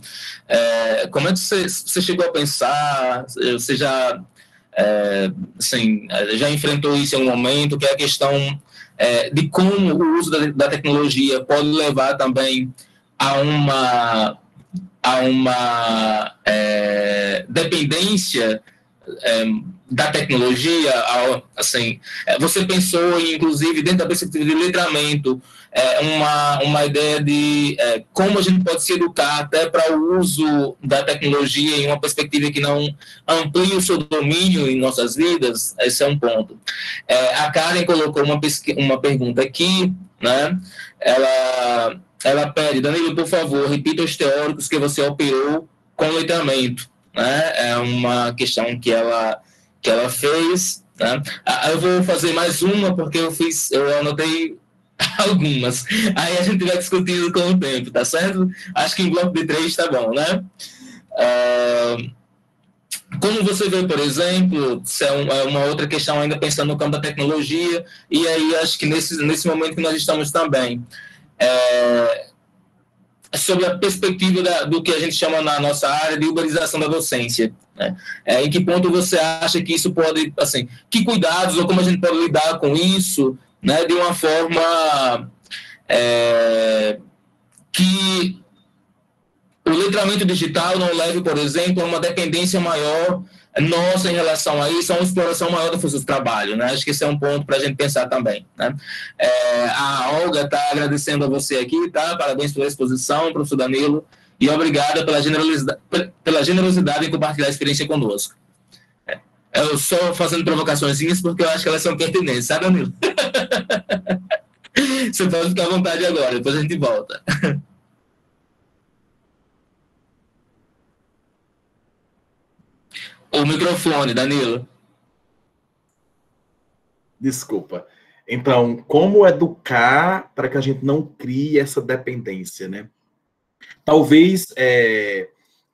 Como é que você chegou a pensar, você já, assim, já enfrentou isso em algum momento, que é a questão de como o uso da tecnologia pode levar também a uma dependência da tecnologia, assim, você pensou, inclusive, dentro da perspectiva de letramento, uma ideia de como a gente pode se educar até para o uso da tecnologia em uma perspectiva que não amplie o seu domínio em nossas vidas? Esse é um ponto. A Karen colocou uma pergunta aqui, né? Ela pede, Danilo, por favor, repita os teóricos que você operou com letramento. Né? É uma questão que ela fez. Né? Eu vou fazer mais uma, porque eu anotei algumas. Aí a gente vai discutindo com o tempo, tá certo? Acho que em bloco de 3 tá bom, né? Como você vê, por exemplo, isso é uma outra questão ainda pensando no campo da tecnologia, e aí acho que nesse momento que nós estamos também, sobre a perspectiva do que a gente chama na nossa área de uberização da docência. Né? Em que ponto você acha que isso pode, assim, que cuidados ou como a gente pode lidar com isso, né, de uma forma que o letramento digital não leve, por exemplo, a uma dependência maior nossa em relação a isso, a uma exploração maior do fluxo de trabalho. Né? Acho que esse é um ponto para a gente pensar também. Né? A Olga está agradecendo a você aqui, tá? Parabéns pela exposição, professor Danilo, e obrigada pela generosidade em compartilhar a experiência conosco. Eu só fazendo provocaçõezinhas porque eu acho que elas são pertinentes, sabe, Danilo? Você pode ficar à vontade agora, depois a gente volta. O microfone, Danilo. Desculpa. Então, como educar para que a gente não crie essa dependência, né? Talvez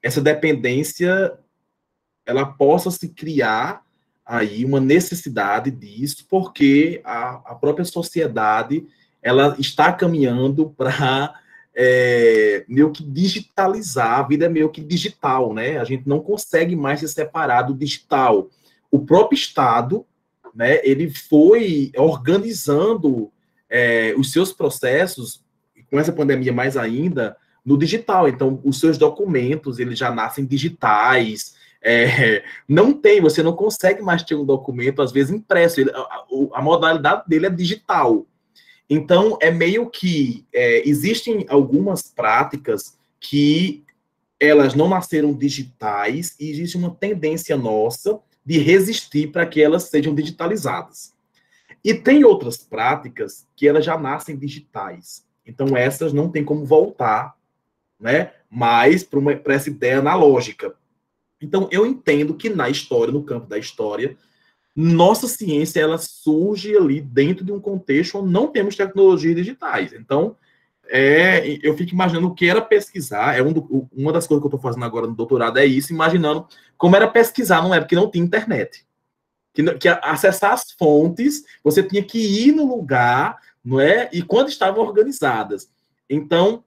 essa dependência ela possa se criar aí uma necessidade disso, porque a própria sociedade ela está caminhando para meio que digitalizar, a vida é meio que digital, né? A gente não consegue mais se separar do digital. O próprio Estado, né, ele foi organizando os seus processos, com essa pandemia mais ainda, no digital. Então, os seus documentos, eles já nascem digitais, você não consegue mais ter um documento, às vezes, impresso. A modalidade dele é digital. Então, é meio que existem algumas práticas que elas não nasceram digitais e existe uma tendência nossa de resistir para que elas sejam digitalizadas. E tem outras práticas que elas já nascem digitais. Então, essas não tem como voltar, né, mais para essa ideia analógica. Então, eu entendo que na história, no campo da história, nossa ciência ela surge ali dentro de um contexto onde não temos tecnologias digitais. Então, eu fico imaginando o que era pesquisar. Uma das coisas que eu estou fazendo agora no doutorado é isso, imaginando como era pesquisar numa época que não tinha internet. Que acessar as fontes, você tinha que ir no lugar, não é? E quando estavam organizadas. Então,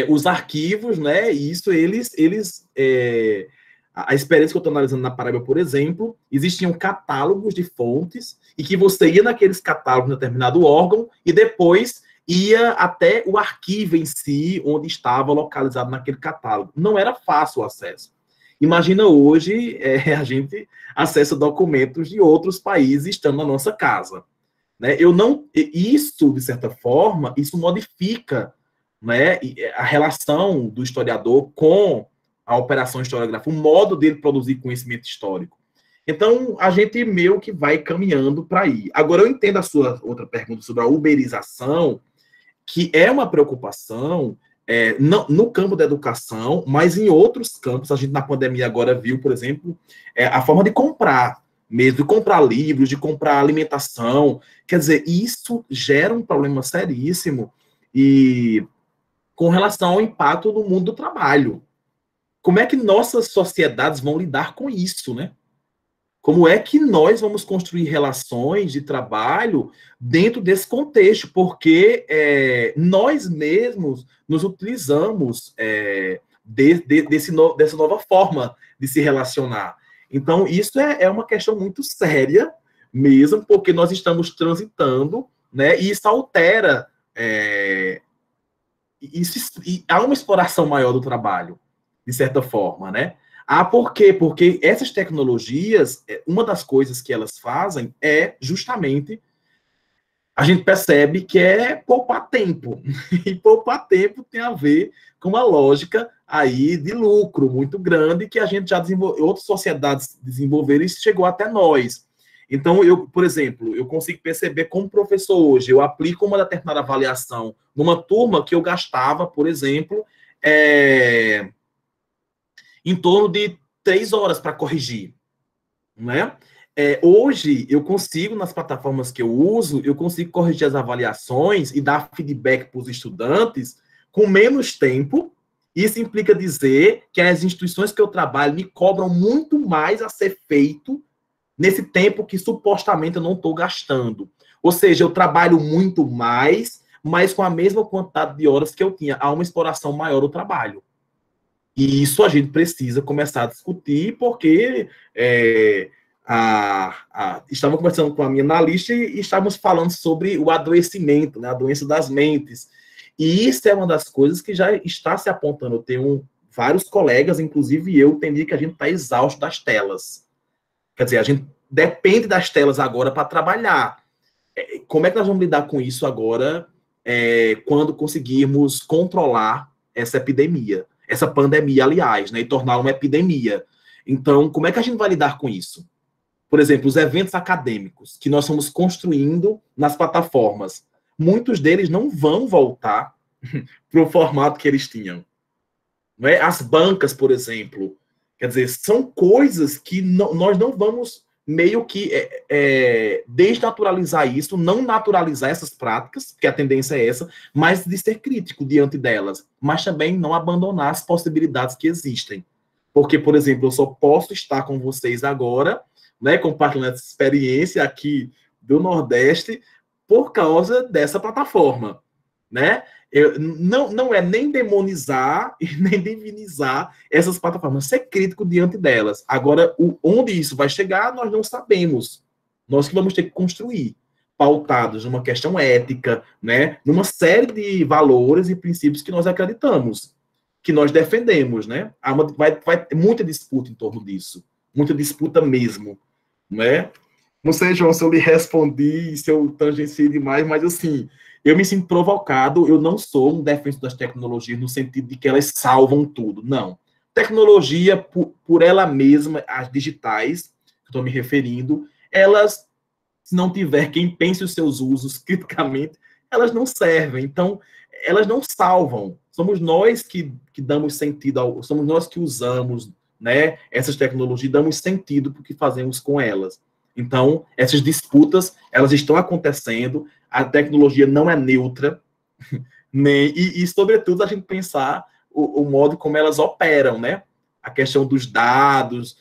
os arquivos, né? Isso, a experiência que eu estou analisando na Paraíba, por exemplo, existiam catálogos de fontes e que você ia naqueles catálogos de determinado órgão e depois ia até o arquivo em si, onde estava localizado naquele catálogo. Não era fácil o acesso. Imagina hoje, a gente acessa documentos de outros países estando na nossa casa. Né? Isso, de certa forma, isso modifica, né, a relação do historiador com a operação historiográfica, o modo dele produzir conhecimento histórico. Então, a gente meio que vai caminhando para aí. Agora, eu entendo a sua outra pergunta sobre a uberização, que é uma preocupação no campo da educação, mas em outros campos. A gente, na pandemia, agora viu, por exemplo, a forma de comprar. mesmo, de comprar livros, de comprar alimentação. Quer dizer, isso gera um problema seríssimo e com relação ao impacto no mundo do trabalho. Como é que nossas sociedades vão lidar com isso, né? Como é que nós vamos construir relações de trabalho dentro desse contexto? Porque nós mesmos nos utilizamos dessa nova forma de se relacionar. Então, isso é uma questão muito séria mesmo, porque nós estamos transitando, né? E isso altera. E há uma exploração maior do trabalho, de certa forma, né? Ah, por quê? Porque essas tecnologias, uma das coisas que elas fazem é justamente, a gente percebe que é poupar tempo. E poupar tempo tem a ver com uma lógica aí de lucro muito grande que a gente já desenvolveu, outras sociedades desenvolveram e chegou até nós. Então, por exemplo, eu consigo perceber como professor hoje, eu aplico uma determinada avaliação numa turma que eu gastava, por exemplo, em torno de 3 horas para corrigir, né? Hoje, eu consigo, nas plataformas que eu uso, eu consigo corrigir as avaliações e dar feedback para os estudantes com menos tempo. Isso implica dizer que as instituições que eu trabalho me cobram muito mais a ser feito nesse tempo que supostamente eu não estou gastando. Ou seja, eu trabalho muito mais, mas com a mesma quantidade de horas que eu tinha. Há uma exploração maior do trabalho. E isso a gente precisa começar a discutir, porque estava conversando com a minha analista e estávamos falando sobre o adoecimento, né, a doença das mentes. E isso é uma das coisas que já está se apontando. Eu tenho vários colegas, inclusive eu, entendi que a gente está exausto das telas. Quer dizer, a gente depende das telas agora para trabalhar. Como é que nós vamos lidar com isso agora, quando conseguirmos controlar essa epidemia? Essa pandemia, aliás, né, e torná-la uma epidemia. Então, como é que a gente vai lidar com isso? Por exemplo, os eventos acadêmicos que nós estamos construindo nas plataformas, muitos deles não vão voltar para o formato que eles tinham. Não é? As bancas, por exemplo, quer dizer, são coisas que nós não vamos meio que desnaturalizar isso, não naturalizar essas práticas, porque a tendência é essa, mas de ser crítico diante delas, mas também não abandonar as possibilidades que existem. Porque, por exemplo, eu só posso estar com vocês agora, né, compartilhando essa experiência aqui do Nordeste, por causa dessa plataforma, né? Não é nem demonizar e nem divinizar essas plataformas, ser crítico diante delas. Agora, onde isso vai chegar, nós não sabemos. Nós que vamos ter que construir, pautados numa questão ética, né? Numa série de valores e princípios que nós acreditamos, que nós defendemos, né? Vai ter muita disputa em torno disso, muita disputa mesmo, né? Não sei, João, se eu lhe respondi, se eu tangenciei demais, mas assim, eu me sinto provocado, eu não sou um defensor das tecnologias no sentido de que elas salvam tudo, não. Tecnologia, por ela mesma, as digitais, que estou me referindo, elas, se não tiver quem pense os seus usos criticamente, elas não servem, então, elas não salvam. Somos nós que damos sentido, somos nós que usamos, né, essas tecnologias, damos sentido para o que fazemos com elas. Então, essas disputas, elas estão acontecendo, a tecnologia não é neutra, e sobretudo, a gente pensar o modo como elas operam, né? A questão dos dados,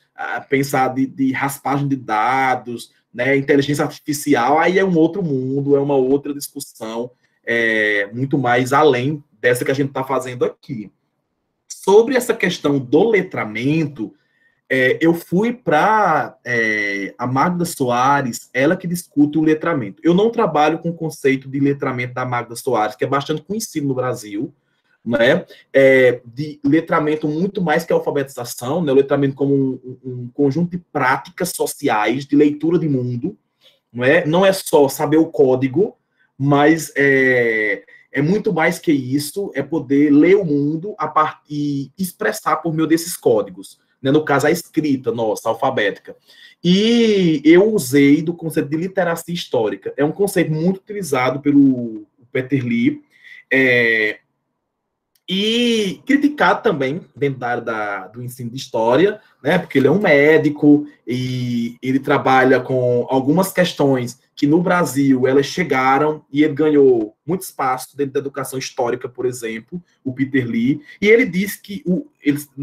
pensar de raspagem de dados, né? Inteligência artificial, aí é um outro mundo, é uma outra discussão, muito mais além dessa que a gente está fazendo aqui. Sobre essa questão do letramento, eu fui para a Magda Soares, ela que discute o letramento. Eu não trabalho com o conceito de letramento da Magda Soares, que é bastante conhecido no Brasil, né? De letramento muito mais que alfabetização, né? O letramento como um conjunto de práticas sociais, de leitura de mundo, não é só saber o código, mas é muito mais que isso, é poder ler o mundo e expressar por meio desses códigos. No caso, a escrita nossa, alfabética. E eu usei do conceito de literacia histórica. É um conceito muito utilizado pelo Peter Lee, e criticado também dentro da área do ensino de história, né, porque ele é um médico e ele trabalha com algumas questões que no Brasil elas chegaram e ele ganhou muito espaço dentro da educação histórica, por exemplo, o Peter Lee, e ele diz que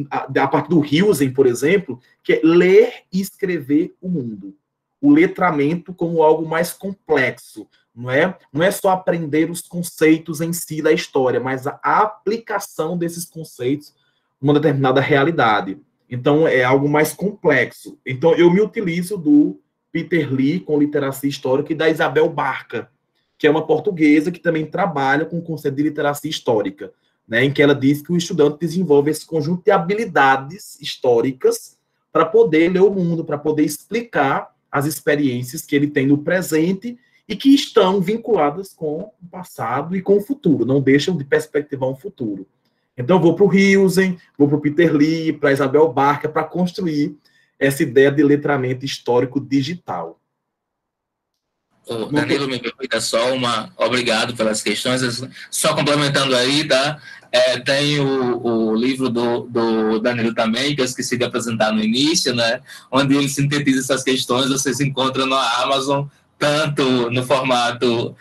a partir do Hilsen, por exemplo, que é ler e escrever o mundo, o letramento como algo mais complexo. Não é só aprender os conceitos em si da história, mas a aplicação desses conceitos numa determinada realidade. Então, é algo mais complexo. Então, eu me utilizo do Peter Lee, com literacia histórica, e da Isabel Barca, que é uma portuguesa que também trabalha com o conceito de literacia histórica, né, em que ela diz que o estudante desenvolve esse conjunto de habilidades históricas para poder ler o mundo, para poder explicar as experiências que ele tem no presente e que estão vinculadas com o passado e com o futuro, não deixam de perspectivar um futuro. Então, eu vou para o Hilsen, vou para o Peter Lee, para a Isabel Barca, para construir essa ideia de letramento histórico digital. Danilo, me permita só obrigado pelas questões, só complementando aí, tá? Tem o livro do Danilo também, que eu esqueci de apresentar no início, né? Onde ele sintetiza essas questões, vocês encontram na Amazon, tanto no formato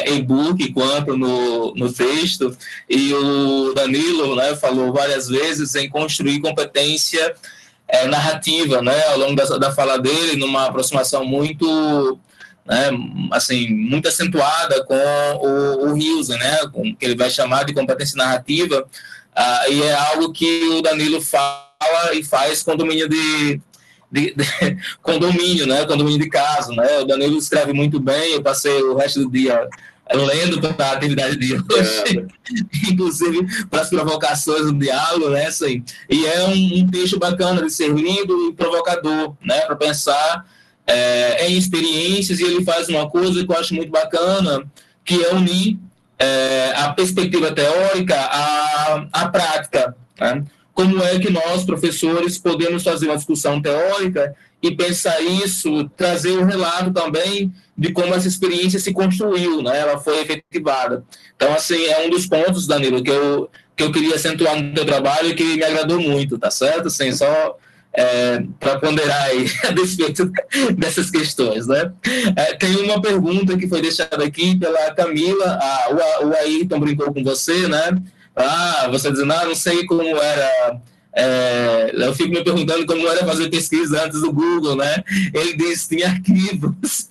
e-book quanto no texto, e o Danilo, né, falou várias vezes em construir competência narrativa, né, ao longo da fala dele, numa aproximação muito, né, assim, muito acentuada com o Hilsen, né, com que ele vai chamar de competência narrativa, e é algo que o Danilo fala e faz com domínio de condomínio, né? Condomínio de caso, né? O Danilo escreve muito bem, eu passei o resto do dia lendo para a atividade de hoje, inclusive para as provocações do diálogo, né? Assim, e é um texto bacana de ser lido e provocador, né? Para pensar em experiências, e ele faz uma coisa que eu acho muito bacana, que é unir a perspectiva teórica à prática, né? Como é que nós, professores, podemos fazer uma discussão teórica e pensar isso, trazer um relato também de como essa experiência se construiu, né? Ela foi efetivada. Então, assim, é um dos pontos, Danilo, que eu queria acentuar no teu trabalho e que me agradou muito, tá certo? Assim, só para ponderar aí a despeito dessas questões, né? Tem uma pergunta que foi deixada aqui pela Camila, o Ayrton brincou com você, né? Você dizendo, não sei como era. Eu fico me perguntando como era fazer pesquisa antes do Google, né? Ele disse que tinha arquivos.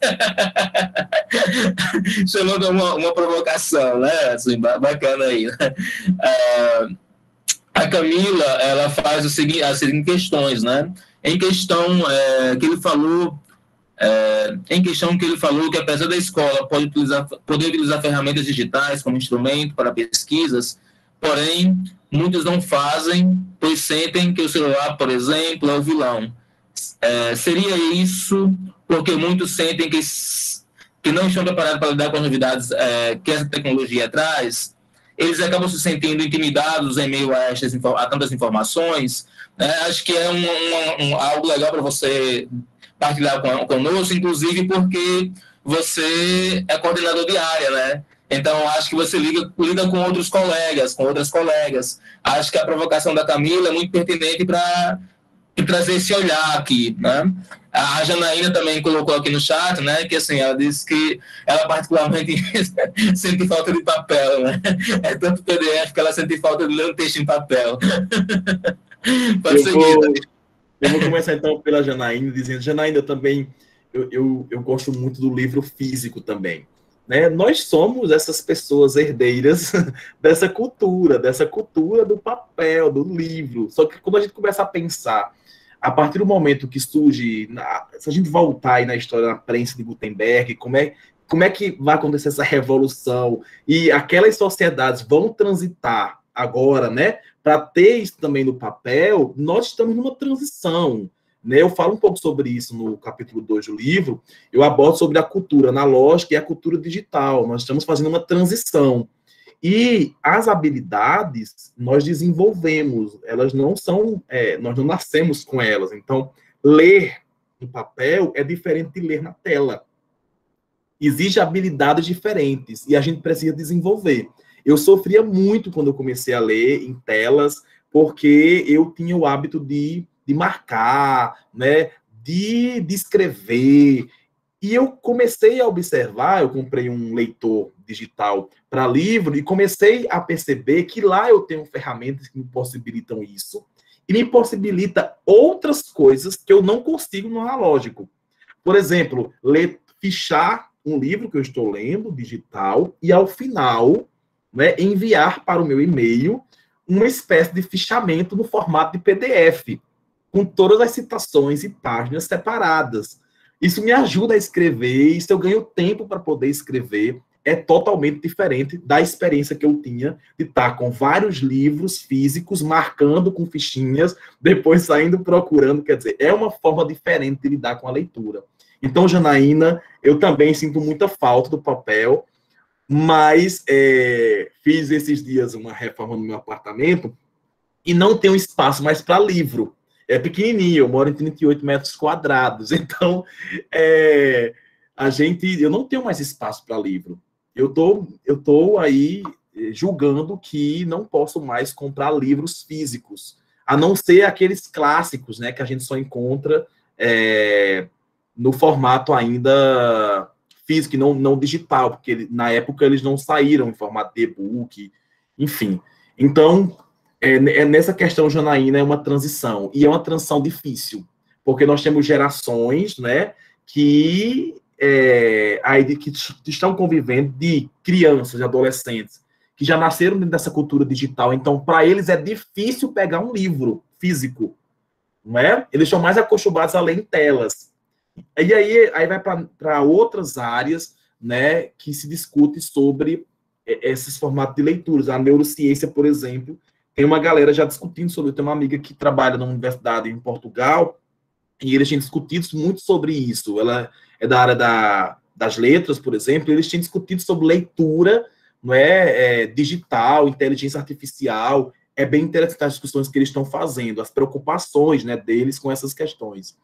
Chamando uma provocação, né? Assim, bacana aí. Né? A Camila, ela faz as seguintes questões, né? Em questão que ele falou. Em questão que ele falou que apesar da escola poder utilizar ferramentas digitais como instrumento para pesquisas, porém, muitos não fazem, pois sentem que o celular, por exemplo, é o vilão. Seria isso porque muitos sentem que não estão preparados para lidar com as novidades que essa tecnologia traz? Eles acabam se sentindo intimidados em meio a tantas informações, né? Acho que é algo legal para você partilhar conosco, inclusive porque você é coordenador de área, né? Então, acho que você lida com outros colegas, com outras colegas. Acho que a provocação da Camila é muito pertinente para trazer esse olhar aqui, né? A Janaína também colocou aqui no chat, né, que assim, ela disse que ela particularmente sente falta de papel, né? É tanto PDF que ela sente falta de ler um texto em papel. Pode seguir. Eu vou começar então pela Janaína, dizendo, Janaína, também, eu gosto muito do livro físico também. Né? Nós somos essas pessoas herdeiras dessa cultura do papel, do livro. Só que quando a gente começa a pensar, a partir do momento que surge, se a gente voltar aí na história da prensa de Gutenberg, como é que vai acontecer essa revolução? E aquelas sociedades vão transitar agora, né, para ter isso também no papel. Nós estamos numa transição. Né? Eu falo um pouco sobre isso no capítulo 2 do livro, eu abordo sobre a cultura analógica e a cultura digital. Nós estamos fazendo uma transição. E as habilidades nós desenvolvemos, elas não são, nós não nascemos com elas. Então, ler no papel é diferente de ler na tela. Existem habilidades diferentes e a gente precisa desenvolver. Eu sofria muito quando eu comecei a ler em telas, porque eu tinha o hábito de marcar, né, de escrever. E eu comecei a observar, eu comprei um leitor digital para livro e comecei a perceber que lá eu tenho ferramentas que me possibilitam isso e me possibilita outras coisas que eu não consigo no analógico. Por exemplo, fichar um livro que eu estou lendo, digital, e ao final, né, enviar para o meu e-mail uma espécie de fichamento no formato de PDF, com todas as citações e páginas separadas. Isso me ajuda a escrever, isso eu ganho tempo para poder escrever. É totalmente diferente da experiência que eu tinha de estar com vários livros físicos, marcando com fichinhas, depois saindo procurando. Quer dizer, é uma forma diferente de lidar com a leitura. Então, Janaína, eu também sinto muita falta do papel, mas fiz esses dias uma reforma no meu apartamento e não tenho espaço mais para livro. É pequenininho, eu moro em 38 metros quadrados, então eu não tenho mais espaço para livro. Eu tô aí julgando que não posso mais comprar livros físicos, a não ser aqueles clássicos, né, que a gente só encontra no formato ainda físico, não digital, porque na época eles não saíram em formato de e-book, enfim. Então, nessa questão, Janaína, é uma transição, e é uma transição difícil, porque nós temos gerações, né, que estão convivendo, de crianças, de adolescentes, que já nasceram dentro dessa cultura digital, então, para eles é difícil pegar um livro físico, não é? Eles estão mais acostumados a ler em telas. E aí vai para outras áreas, né, que se discute sobre esses formatos de leituras. A neurociência, por exemplo, tem uma galera já discutindo sobre. Eu tenho uma amiga que trabalha na universidade em Portugal, e eles têm discutido muito sobre isso. Ela é da área das letras, por exemplo, e eles têm discutido sobre leitura, não digital, inteligência artificial. É bem interessante as discussões que eles estão fazendo, as preocupações, né, deles com essas questões.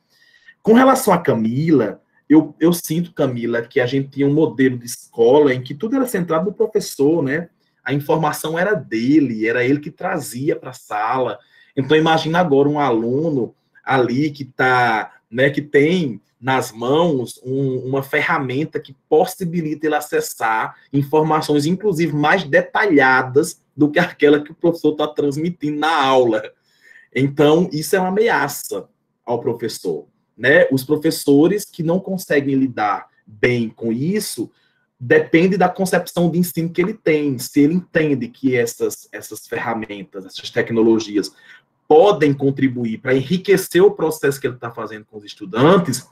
Com relação a Camila, eu sinto, Camila, que a gente tinha um modelo de escola em que tudo era centrado no professor, né? A informação era dele, era ele que trazia para a sala. Então, imagina agora um aluno ali que né, que tem nas mãos uma ferramenta que possibilita ele acessar informações, inclusive, mais detalhadas do que aquela que o professor está transmitindo na aula. Então, isso é uma ameaça ao professor, né? Os professores que não conseguem lidar bem com isso, depende da concepção de ensino que ele tem. Se ele entende que essas ferramentas, essas tecnologias podem contribuir para enriquecer o processo que ele está fazendo com os estudantes,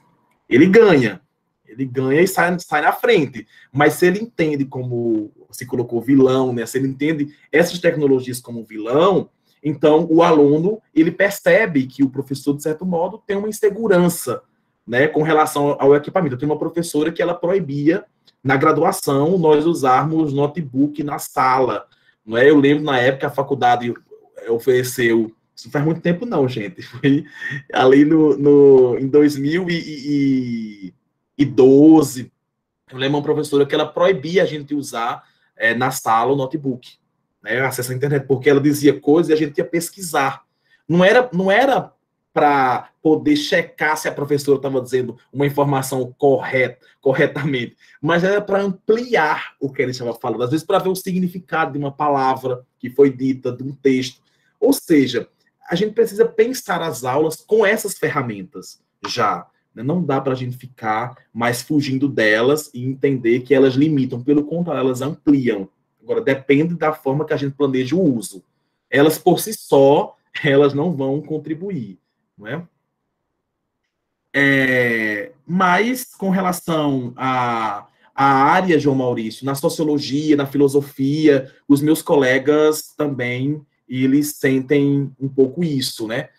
ele ganha e sai na frente. Mas se ele entende, como se colocou, vilão, né? Se ele entende essas tecnologias como vilão, então o aluno, ele percebe que o professor, de certo modo, tem uma insegurança, né, com relação ao equipamento. Eu tenho uma professora que ela proibia, na graduação, nós usarmos notebook na sala. Não é? Eu lembro, na época, a faculdade ofereceu, isso faz muito tempo não, gente, foi ali em 2012, eu lembro uma professora que ela proibia a gente usar na sala o notebook, né, acesso à internet, porque ela dizia coisas e a gente ia pesquisar. Não era para poder checar se a professora estava dizendo uma informação corretamente, mas era para ampliar o que ele estava falando, às vezes para ver o significado de uma palavra que foi dita, de um texto. Ou seja, a gente precisa pensar as aulas com essas ferramentas já. Não dá para a gente ficar mais fugindo delas e entender que elas limitam, pelo contrário, elas ampliam. Agora, depende da forma que a gente planeja o uso. Elas, por si só, elas não vão contribuir. Não é? Mas, com relação à área, João Maurício, na sociologia, na filosofia, os meus colegas também, eles sentem um pouco isso, né?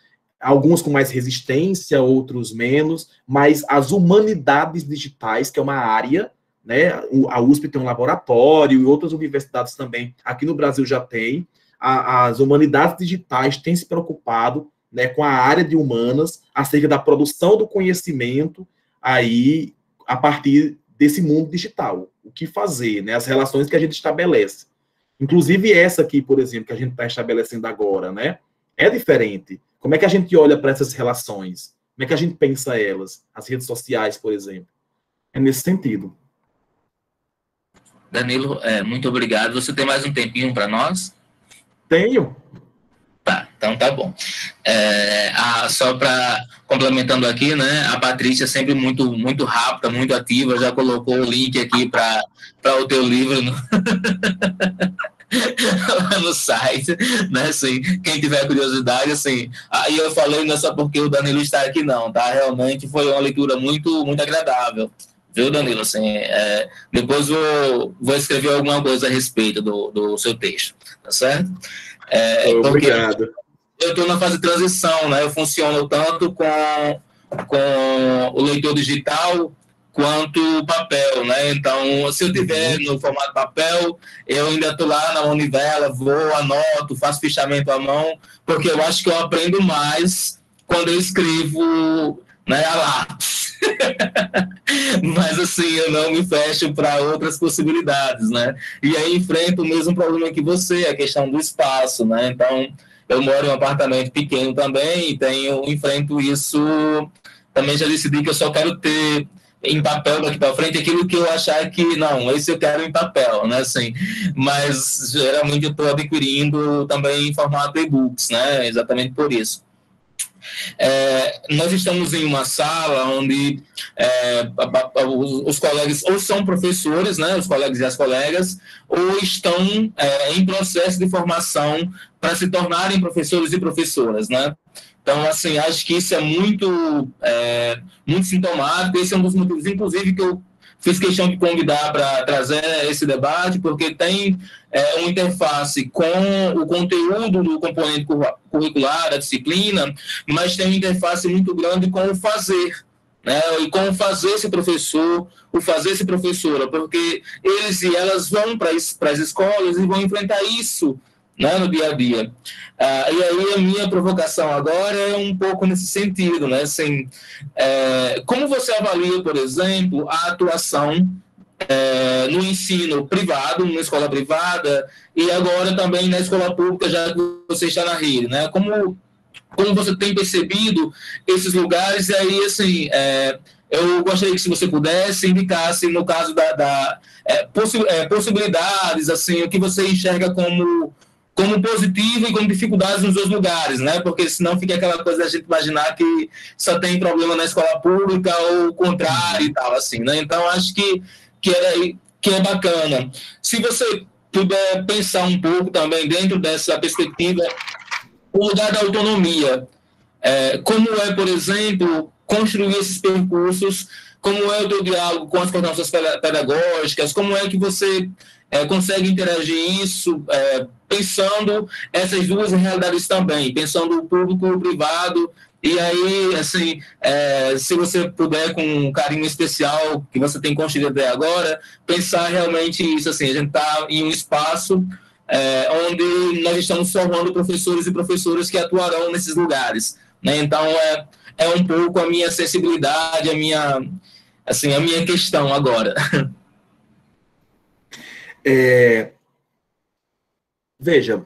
Alguns com mais resistência, outros menos, mas as humanidades digitais, que é uma área, né? A USP tem um laboratório e outras universidades também, aqui no Brasil já tem, as humanidades digitais têm se preocupado, né, com a área de humanas, acerca da produção do conhecimento aí a partir desse mundo digital. O que fazer, né, as relações que a gente estabelece. Inclusive essa aqui, por exemplo, que a gente está estabelecendo agora, né? É diferente. Como é que a gente olha para essas relações? Como é que a gente pensa elas? As redes sociais, por exemplo. É nesse sentido. Danilo, muito obrigado. Você tem mais um tempinho para nós? Tenho. Tá, então tá bom. Só para complementando aqui, né? A Patrícia é sempre muito rápida, muito ativa, já colocou o link aqui para o teu livro lá no site, né? Assim, quem tiver curiosidade, assim. Aí eu falei não é só porque o Danilo está aqui, não, tá? Realmente foi uma leitura muito agradável. Viu, Danilo? Assim, depois vou escrever alguma coisa a respeito do seu texto, tá certo? Porque Obrigado. eu estou na fase de transição, né? Eu funciono tanto com o leitor digital quanto o papel, né? Então, se eu tiver no formato papel, eu ainda estou lá na manivela, vou, anoto, faço fichamento à mão, porque eu acho que eu aprendo mais quando eu escrevo, né, a lápis. Mas assim, eu não me fecho para outras possibilidades, né? E aí enfrento o mesmo problema que você, a questão do espaço, né? Então, eu moro em um apartamento pequeno também e enfrento isso. Também já decidi que eu só quero ter em papel daqui para frente aquilo que eu achar que não, esse eu quero em papel, né? Assim, mas geralmente eu estou adquirindo também em formato e-books, né? Exatamente por isso. Nós estamos em uma sala onde os colegas ou são professores, né, os colegas e as colegas, ou estão em processo de formação para se tornarem professores e professoras, né? Então, assim, acho que isso é muito sintomático. Esse é um dos motivos, inclusive, que eu fiz questão de convidar para trazer esse debate, porque tem uma interface com o conteúdo do componente curricular, da disciplina, mas tem uma interface muito grande com o fazer, né? E com o fazer esse professor, o fazer esse professora, porque eles e elas vão para as escolas e vão enfrentar isso, né, no dia a dia. E aí a minha provocação agora é um pouco nesse sentido, né? Assim, como você avalia, por exemplo, a atuação no ensino privado, numa escola privada, e agora também na escola pública, já que você está na rede, né? Como você tem percebido esses lugares? E aí, assim, eu gostaria que, se você pudesse, indicasse, no caso possibilidades, assim, o que você enxerga como positivo e como dificuldades nos dois lugares, né? Porque senão fica aquela coisa da gente imaginar que só tem problema na escola pública ou o contrário e tal, assim, né? Então, acho que é bacana. Se você puder pensar um pouco também dentro dessa perspectiva, o lugar da autonomia, como por exemplo, construir esses percursos, como é o teu diálogo com as coordenações pedagógicas, como é que você consegue interagir isso, pensando essas duas realidades também, pensando o público e o privado. E aí, assim, se você puder, com um carinho especial que você tem construído até agora, pensar realmente isso, assim, a gente está em um espaço onde nós estamos formando professores e professoras que atuarão nesses lugares, né? Então, é um pouco a minha sensibilidade, a minha questão agora. Veja,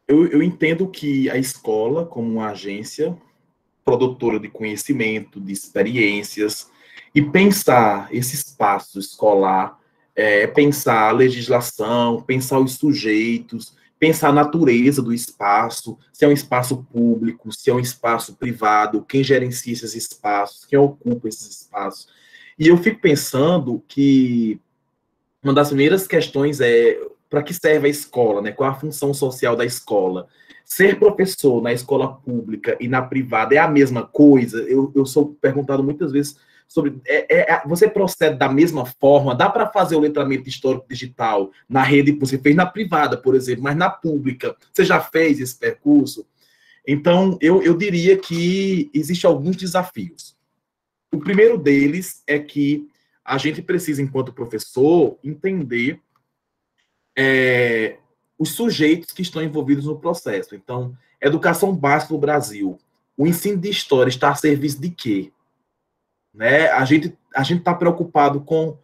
eu entendo que a escola, como uma agência produtora de conhecimento, de experiências, e pensar esse espaço escolar, pensar a legislação, pensar os sujeitos, pensar a natureza do espaço, se é um espaço público, se é um espaço privado, quem gerencia esses espaços, quem ocupa esses espaços. E eu fico pensando que uma das primeiras questões é para que serve a escola, né? Qual a função social da escola? Ser professor na escola pública e na privada é a mesma coisa? Eu sou perguntado muitas vezes sobre... você procede da mesma forma? Dá para fazer o letramento histórico digital na rede que você fez na privada, por exemplo, mas na pública? Você já fez esse percurso? Então, eu diria que existem alguns desafios. O primeiro deles é que a gente precisa, enquanto professor, entender os sujeitos que estão envolvidos no processo. Então, educação básica no Brasil, o ensino de história está a serviço de quê? Né? A gente está preocupado com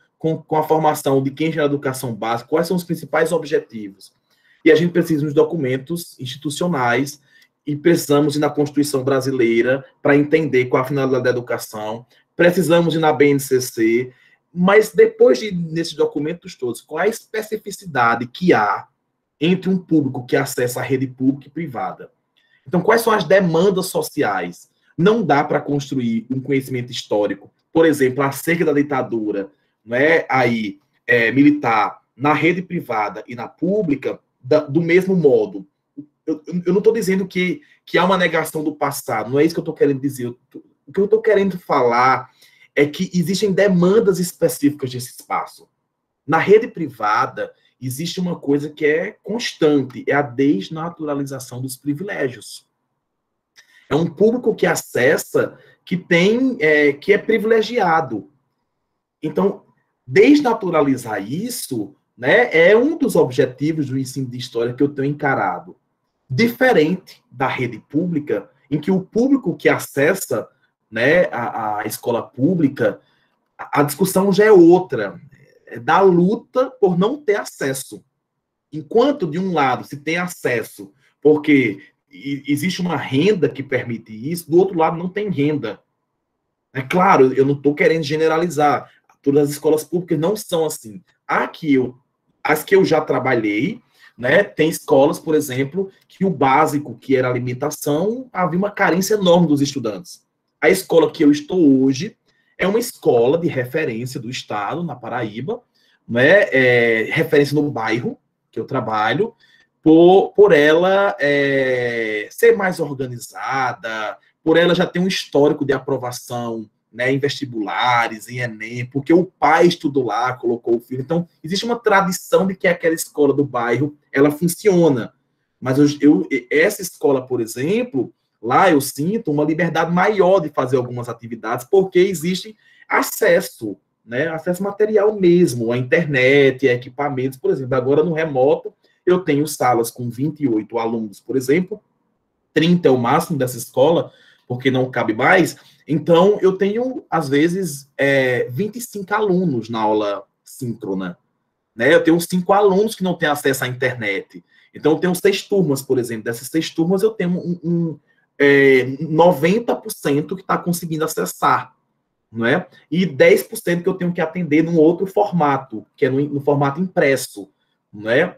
a formação de quem já é educação básica, quais são os principais objetivos. E a gente precisa dos documentos institucionais e precisamos ir na Constituição brasileira para entender qual a finalidade da educação, precisamos ir na BNCC, mas depois de nesses documentos todos, qual é a especificidade que há entre um público que acessa a rede pública e privada? Então, quais são as demandas sociais? Não dá para construir um conhecimento histórico, por exemplo, acerca da ditadura, né, militar, na rede privada e na pública, do mesmo modo. Eu não estou dizendo que há uma negação do passado, não é isso que eu estou querendo dizer. O que eu estou querendo falar é que existem demandas específicas desse espaço. Na rede privada, existe uma coisa que é constante, é a desnaturalização dos privilégios. É um público que acessa, que é privilegiado. Então, desnaturalizar isso, né, é um dos objetivos do ensino de história que eu tenho encarado. Diferente da rede pública, em que o público que acessa, né, a escola pública, a discussão já é outra, é da luta por não ter acesso. Enquanto, de um lado, se tem acesso, porque existe uma renda que permite isso, do outro lado não tem renda. É claro, eu não estou querendo generalizar, todas as escolas públicas não são assim. As que eu já trabalhei, né, tem escolas, por exemplo, que o básico, que era alimentação, havia uma carência enorme dos estudantes. A escola que eu estou hoje é uma escola de referência do Estado, na Paraíba, né, referência no bairro que eu trabalho, por ela ser mais organizada, por ela já ter um histórico de aprovação, né, em vestibulares, em Enem, porque o pai estudou lá, colocou o filho. Então, existe uma tradição de que aquela escola do bairro, ela funciona. Mas essa escola, por exemplo, lá eu sinto uma liberdade maior de fazer algumas atividades, porque existe acesso, né, acesso material mesmo, à internet, a equipamentos. Por exemplo, agora no remoto, eu tenho salas com 28 alunos, por exemplo, 30 é o máximo dessa escola, porque não cabe mais. Então, eu tenho, às vezes, 25 alunos na aula síncrona. Né? Eu tenho 5 alunos que não têm acesso à internet. Então, eu tenho 6 turmas, por exemplo. Dessas 6 turmas, eu tenho 90% que está conseguindo acessar. Não é? E 10% que eu tenho que atender num outro formato, que é no formato impresso. Não é?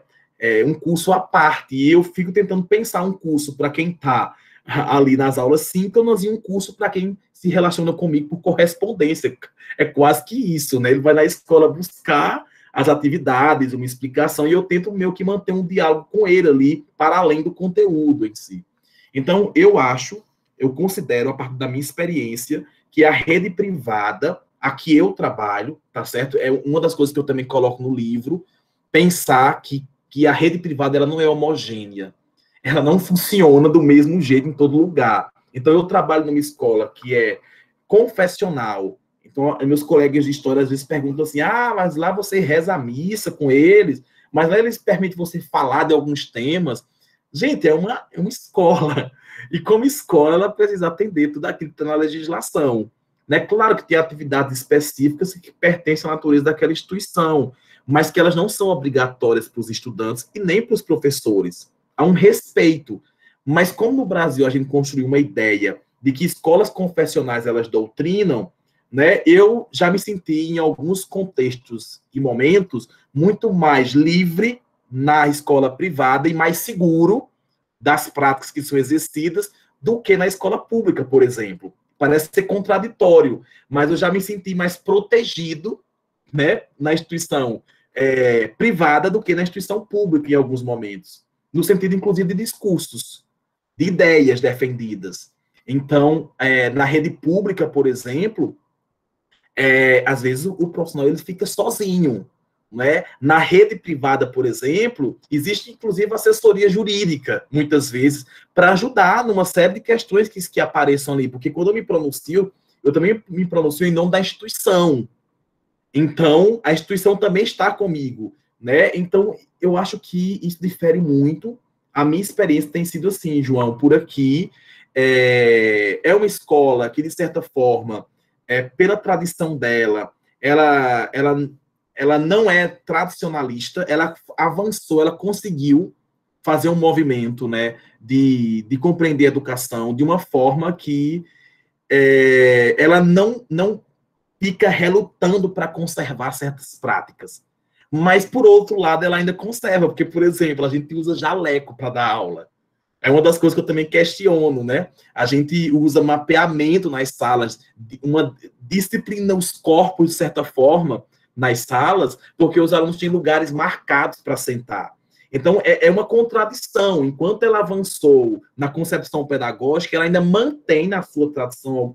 Um curso à parte. E eu fico tentando pensar um curso para quem está ali nas aulas síncronas e um curso para quem se relaciona comigo por correspondência. É quase que isso, né? Ele vai na escola buscar as atividades, uma explicação, e eu tento meio que manter um diálogo com ele ali, para além do conteúdo em si. Então, eu considero, a partir da minha experiência, que a rede privada, a que eu trabalho, tá certo? É uma das coisas que eu também coloco no livro, pensar que a rede privada ela não é homogênea. Ela não funciona do mesmo jeito em todo lugar. Então, eu trabalho numa escola que é confessional. Então, meus colegas de história às vezes perguntam assim, mas lá você reza a missa com eles, mas lá eles permitem você falar de alguns temas. Gente, é uma escola. E como escola, ela precisa atender tudo aquilo que está na legislação. Né? Claro que tem atividades específicas que pertencem à natureza daquela instituição, mas que elas não são obrigatórias para os estudantes e nem para os professores. Há um respeito. Mas como no Brasil a gente construiu uma ideia de que escolas confessionais elas doutrinam, né, eu já me senti em alguns contextos e momentos muito mais livre na escola privada e mais seguro das práticas que são exercidas do que na escola pública, por exemplo. Parece ser contraditório, mas eu já me senti mais protegido, né, na instituição privada do que na instituição pública em alguns momentos, no sentido, inclusive, de discursos, de ideias defendidas. Então, na rede pública, por exemplo, às vezes o profissional ele fica sozinho. Né? Na rede privada, por exemplo, existe, inclusive, assessoria jurídica, muitas vezes, para ajudar numa série de questões que apareçam ali. Porque quando eu me pronuncio, eu também me pronuncio em nome da instituição. Então, a instituição também está comigo. Né? Então, eu acho que isso difere muito. A minha experiência tem sido assim, João, por aqui. É uma escola que, de certa forma, pela tradição dela, ela não é tradicionalista, ela avançou, ela conseguiu, fazer um movimento, né, de compreender a educação de uma forma que ela não fica relutando para conservar certas práticas. Mas, por outro lado, ela ainda conserva, porque, por exemplo, a gente usa jaleco para dar aula. É uma das coisas que eu também questiono, né? A gente usa mapeamento nas salas, disciplina os corpos, de certa forma, nas salas, porque os alunos têm lugares marcados para sentar. Então, é uma contradição. Enquanto ela avançou na concepção pedagógica, ela ainda mantém na sua tradição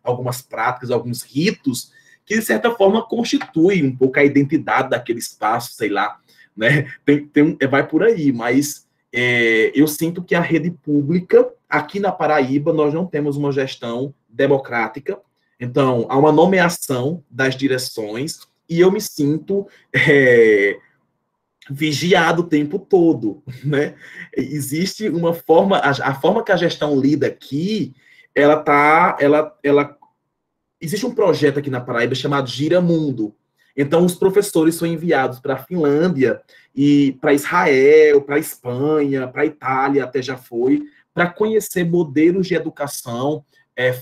algumas práticas, alguns ritos, que, de certa forma, constituem um pouco a identidade daquele espaço, sei lá, né? Vai por aí, mas eu sinto que a rede pública, aqui na Paraíba, nós não temos uma gestão democrática. Então, há uma nomeação das direções e eu me sinto vigiado o tempo todo, né? Existe uma forma, a forma que a gestão lida aqui, existe um projeto aqui na Paraíba chamado Gira Mundo. Então, os professores são enviados para a Finlândia e para Israel, para a Espanha, para a Itália, até já foi, para conhecer modelos de educação,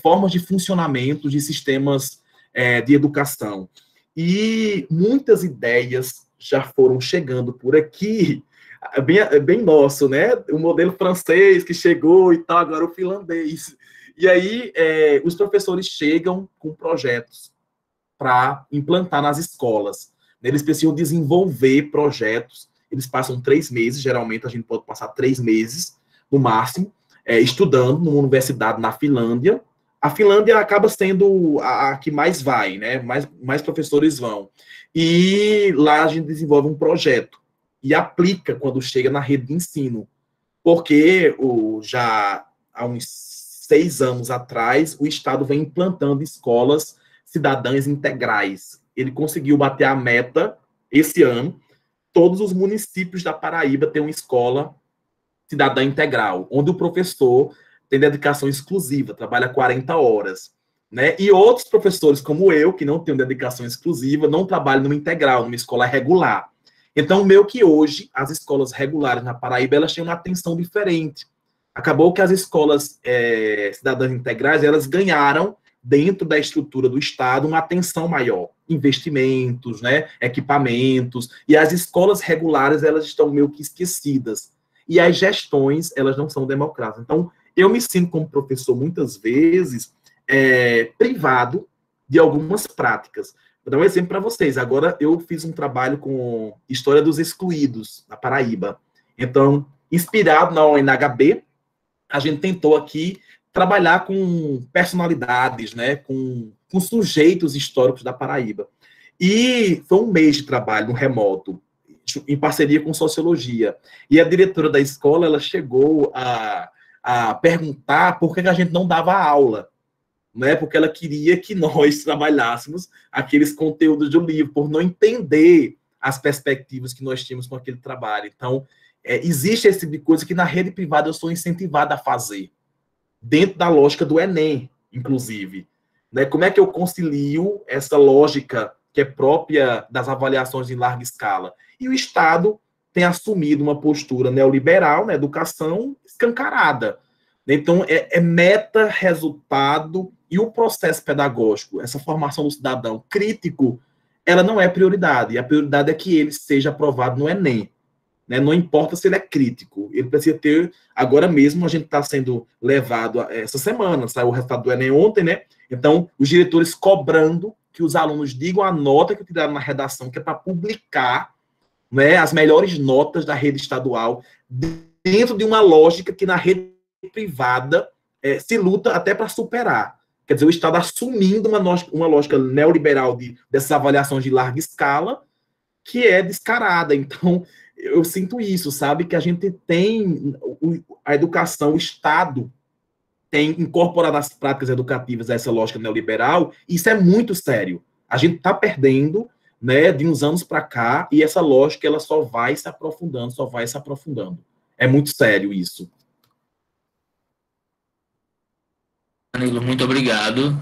formas de funcionamento de sistemas de educação. E muitas ideias já foram chegando por aqui, bem nosso, né? O modelo francês que chegou e tal, agora o finlandês. E aí, os professores chegam com projetos para implantar nas escolas. Eles precisam desenvolver projetos, eles passam 3 meses, geralmente a gente pode passar 3 meses, no máximo, estudando numa universidade na Finlândia. A Finlândia acaba sendo a que mais vai, né? Mais professores vão. E lá a gente desenvolve um projeto e aplica quando chega na rede de ensino. Porque já há uns 6 anos atrás, o Estado vem implantando escolas cidadãs integrais. Ele conseguiu bater a meta esse ano. Todos os municípios da Paraíba têm uma escola cidadã integral, onde o professor tem dedicação exclusiva, trabalha 40 horas. Né? E outros professores, como eu, que não tenho dedicação exclusiva, não trabalham numa integral, numa escola regular. Então, meio que hoje, as escolas regulares na Paraíba, elas têm uma atenção diferente. Acabou que as escolas cidadãs integrais, elas ganharam, dentro da estrutura do Estado, uma atenção maior. Investimentos, né? Equipamentos. E as escolas regulares, elas estão meio que esquecidas. E as gestões, elas não são democráticas. Então, eu me sinto como professor, muitas vezes, privado de algumas práticas. Vou dar um exemplo para vocês. Agora, eu fiz um trabalho com História dos Excluídos, na Paraíba. Então, inspirado na UNHB, a gente tentou aqui trabalhar com personalidades, né, com sujeitos históricos da Paraíba. E foi um mês de trabalho no remoto, em parceria com Sociologia. E a diretora da escola, ela chegou a perguntar por que a gente não dava aula, né? Porque ela queria que nós trabalhássemos aqueles conteúdos do livro, por não entender as perspectivas que nós tínhamos com aquele trabalho. Então, existe esse tipo de coisa que na rede privada eu sou incentivado a fazer, dentro da lógica do Enem, inclusive. Né? Como é que eu concilio essa lógica que é própria das avaliações em larga escala? E o Estado tem assumido uma postura neoliberal na educação escancarada. Então, meta, resultado e o processo pedagógico, essa formação do cidadão crítico, ela não é prioridade. E a prioridade é que ele seja aprovado no Enem. Né? Não importa se ele é crítico. Ele precisa ter... Agora mesmo, a gente está sendo levado... Essa semana, saiu o resultado do Enem ontem, né? Então, os diretores cobrando que os alunos digam a nota que tiraram na redação, que é para publicar, né, as melhores notas da rede estadual, dentro de uma lógica que na rede privada se luta até para superar. Quer dizer, o Estado assumindo uma lógica neoliberal dessas avaliações de larga escala, que é descarada. Então, eu sinto isso, sabe? Que a gente tem a educação, o Estado tem incorporado as práticas educativas a essa lógica neoliberal, e isso é muito sério. A gente está perdendo, né, de uns anos para cá, e essa lógica ela só vai se aprofundando, só vai se aprofundando. É muito sério isso. Danilo, muito obrigado.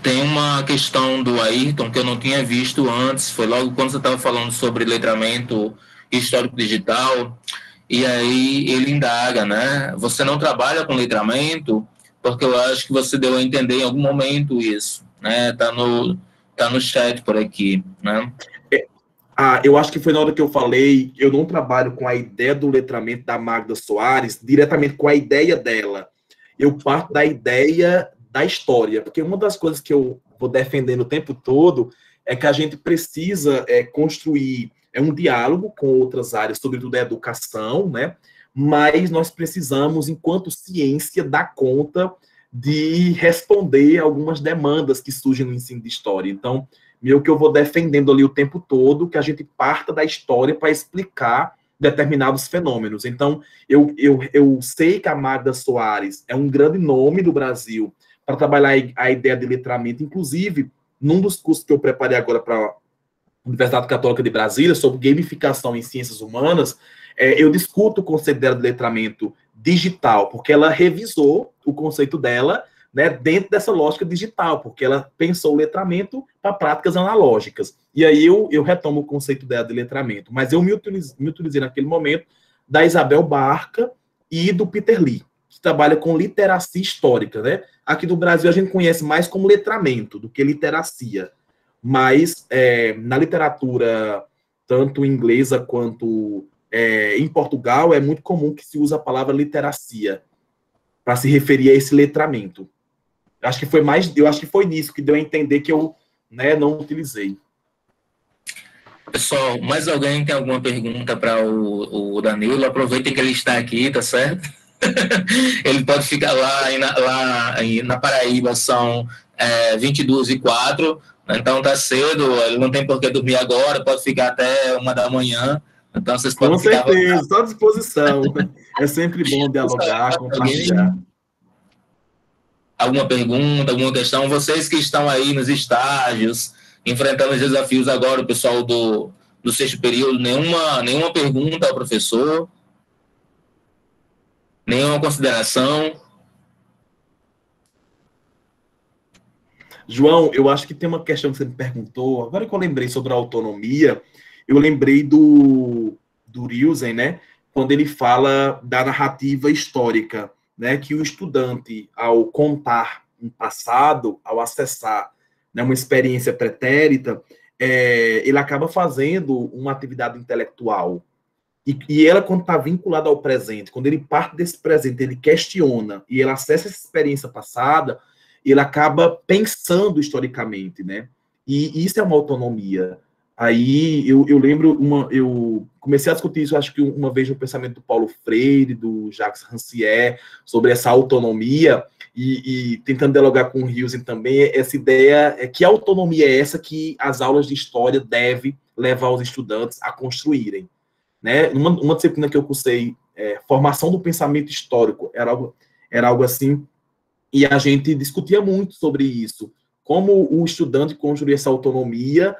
Tem uma questão do Ayrton que eu não tinha visto antes, foi logo quando você estava falando sobre letramento histórico digital, e aí ele indaga, né? Você não trabalha com letramento? Porque eu acho que você deu a entender em algum momento isso, né? Tá no chat por aqui, né? Eu acho que foi na hora que eu falei, eu não trabalho com a ideia do letramento da Magda Soares, diretamente com a ideia dela. Eu parto da ideia da história, porque uma das coisas que eu vou defendendo o tempo todo é que a gente precisa construir um diálogo com outras áreas, sobretudo a educação, né? Mas nós precisamos, enquanto ciência, dar conta de responder algumas demandas que surgem no ensino de história. Então, meio que eu vou defendendo ali o tempo todo, que a gente parta da história para explicar determinados fenômenos. Então, eu sei que a Magda Soares é um grande nome do Brasil para trabalhar a ideia de letramento, inclusive, num dos cursos que eu preparei agora para a Universidade Católica de Brasília, sobre gamificação em ciências humanas, eu discuto o conceito dela de letramento digital, porque ela revisou o conceito dela, né, dentro dessa lógica digital, porque ela pensou o letramento para práticas analógicas. E aí eu retomo o conceito dela de letramento, mas eu me utilizei naquele momento da Isabel Barca e do Peter Lee, que trabalha com literacia histórica, né? Aqui no Brasil a gente conhece mais como letramento do que literacia, mas na literatura, tanto inglesa quanto em Portugal, é muito comum que se use a palavra literacia para se referir a esse letramento. Eu acho que foi nisso que deu a entender que eu, né, não utilizei. Pessoal, mais alguém tem alguma pergunta para o Danilo? Aproveitem que ele está aqui, tá certo? Ele pode ficar lá na Paraíba, são 22h04, então tá cedo, ele não tem por que dormir agora, pode ficar até 1h da manhã. Então vocês podem ficar... Com certeza, estou à disposição. É sempre bom dialogar, compartilhar. Alguma pergunta, alguma questão? Vocês que estão aí nos estágios, enfrentando os desafios agora, o pessoal do sexto período, nenhuma pergunta ao professor? Nenhuma consideração? João, eu acho que tem uma questão que você me perguntou, agora que eu lembrei sobre a autonomia, eu lembrei do Rielsen, né, quando ele fala da narrativa histórica, né, que o estudante, ao contar um passado, ao acessar, né, uma experiência pretérita, ele acaba fazendo uma atividade intelectual. E ela, quando está vinculada ao presente, quando ele parte desse presente, ele questiona, e ele acessa essa experiência passada, ele acaba pensando historicamente, né? E isso é uma autonomia. Aí eu lembro, eu comecei a discutir isso, acho que uma vez no pensamento do Paulo Freire, do Jacques Rancière, sobre essa autonomia, e tentando dialogar com o Rielsen também, essa ideia é que autonomia é essa que as aulas de história devem levar os estudantes a construírem. Né? Uma disciplina que eu cursei, formação do pensamento histórico, era algo assim, e a gente discutia muito sobre isso, como o estudante construir essa autonomia,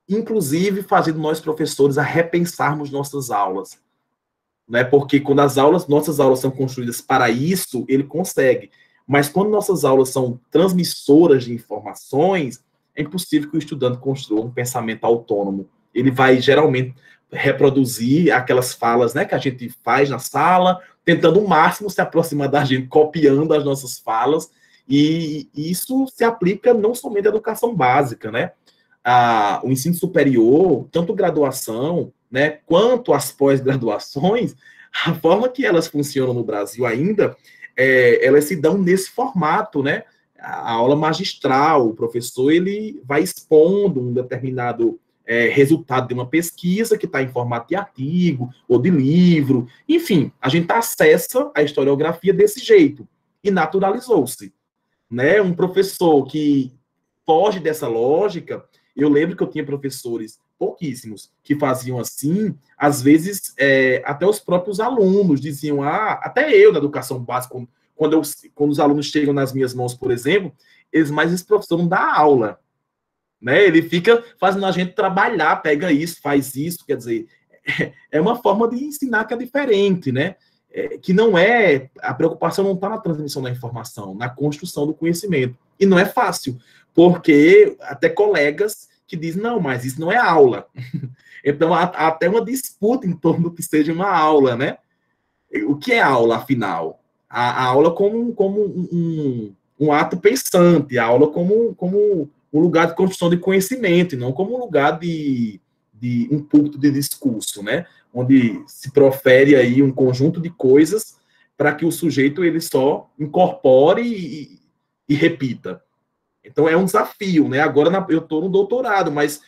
inclusive fazendo nós professores a repensarmos nossas aulas, né? Porque quando nossas aulas são construídas para isso, ele consegue, mas quando nossas aulas são transmissoras de informações, é impossível que o estudante construa um pensamento autônomo. Ele vai, geralmente, reproduzir aquelas falas, né, que a gente faz na sala, tentando o máximo se aproximar da gente, copiando as nossas falas, e isso se aplica não somente à educação básica, né? O ensino superior, tanto graduação, né, quanto as pós-graduações, a forma que elas funcionam no Brasil ainda, elas se dão nesse formato, né? A aula magistral, o professor ele vai expondo um determinado resultado de uma pesquisa que está em formato de artigo ou de livro, enfim, a gente acessa a historiografia desse jeito e naturalizou-se, né? Um professor que foge dessa lógica, eu lembro que eu tinha professores, pouquíssimos, que faziam assim, às vezes até os próprios alunos diziam, até eu na educação básica, quando os alunos chegam nas minhas mãos, por exemplo, esse professor não dá aula, né? Ele fica fazendo a gente trabalhar, pega isso, faz isso, quer dizer, é uma forma de ensinar que é diferente, né? Que não a preocupação não está na transmissão da informação, na construção do conhecimento. E não é fácil, porque até colegas que diz, não, mas isso não é aula. Então, há até uma disputa em torno do que seja uma aula, né? O que é aula, afinal? A aula como um ato pensante, a aula como um lugar de construção de conhecimento, e não como um lugar de um púlpito de discurso, né? Onde se profere aí um conjunto de coisas para que o sujeito ele só incorpore e repita. Então é um desafio, né? Agora eu estou no doutorado, mas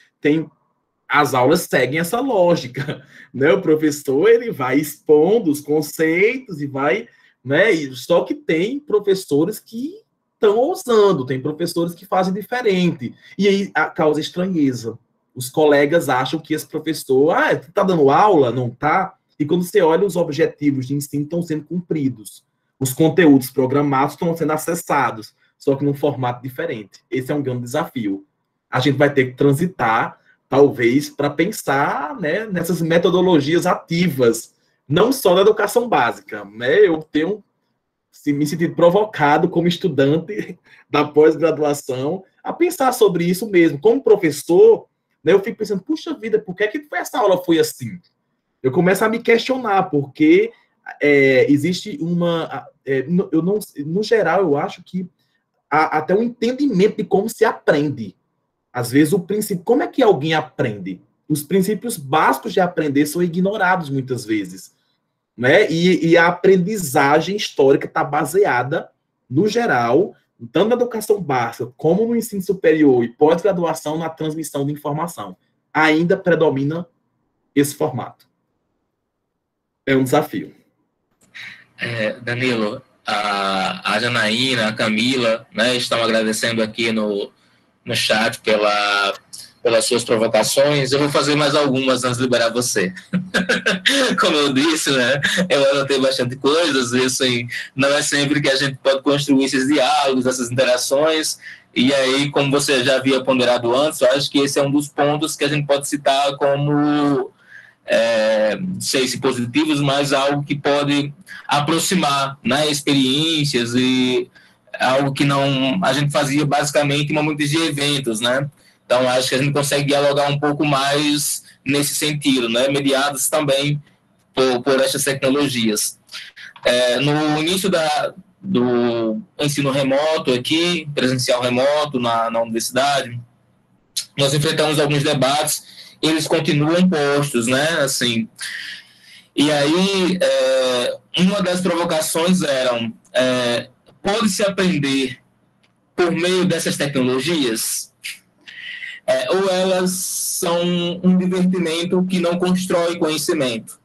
as aulas seguem essa lógica, né? O professor ele vai expondo os conceitos e vai, né? Só que tem professores que estão ousando, tem professores que fazem diferente e aí causa estranheza. Os colegas acham que esse professor, tá dando aula, não tá? E quando você olha, os objetivos de ensino estão sendo cumpridos, os conteúdos programados estão sendo acessados, só que num formato diferente. Esse é um grande desafio. A gente vai ter que transitar talvez, para pensar, né, nessas metodologias ativas, não só na educação básica. Né? Eu tenho me sentido provocado como estudante da pós-graduação a pensar sobre isso mesmo. Como professor, né, eu fico pensando, puxa vida, por que essa aula foi assim? Eu começo a me questionar, porque existe uma... eu não, no geral, eu acho que há até um entendimento de como se aprende. Às vezes, o princípio, como é que alguém aprende? Os princípios básicos de aprender são ignorados muitas vezes, né? E a aprendizagem histórica está baseada, no geral, tanto na educação básica como no ensino superior e pós-graduação, na transmissão de informação. Ainda predomina esse formato. É um desafio. Danilo, a Janaína, a Camila, né, estão agradecendo aqui no chat pelas suas provocações. Eu vou fazer mais algumas antes de liberar você. Como eu disse, né, eu anotei bastante coisas, e assim, não é sempre que a gente pode construir esses diálogos, essas interações, e aí, como você já havia ponderado antes, eu acho que esse é um dos pontos que a gente pode citar como não sei se positivos, mas algo que pode aproximar, né, experiências e algo que não a gente fazia basicamente em momentos de eventos, né? Então acho que a gente consegue dialogar um pouco mais nesse sentido, né? Mediados também por essas tecnologias. No início do ensino remoto aqui, presencial remoto na universidade, nós enfrentamos alguns debates, eles continuam postos, né? Assim, e aí, uma das provocações eram: pode-se aprender por meio dessas tecnologias? Ou elas são um divertimento que não constrói conhecimento?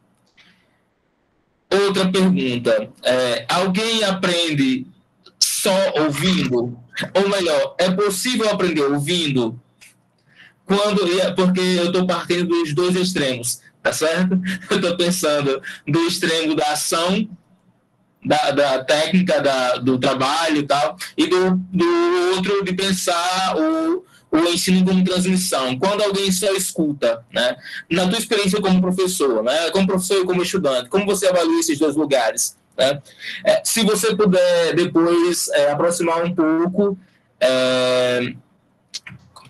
Outra pergunta: alguém aprende só ouvindo? Ou melhor, é possível aprender ouvindo? Porque eu estou partindo dos dois extremos, tá certo? Eu estou pensando do extremo da ação, da técnica, do trabalho e tal, e do outro de pensar o ensino como transmissão. Quando alguém só escuta, né? Na tua experiência como professor, né? Como professor e como estudante, como você avalia esses dois lugares? Né? Se você puder depois aproximar um pouco,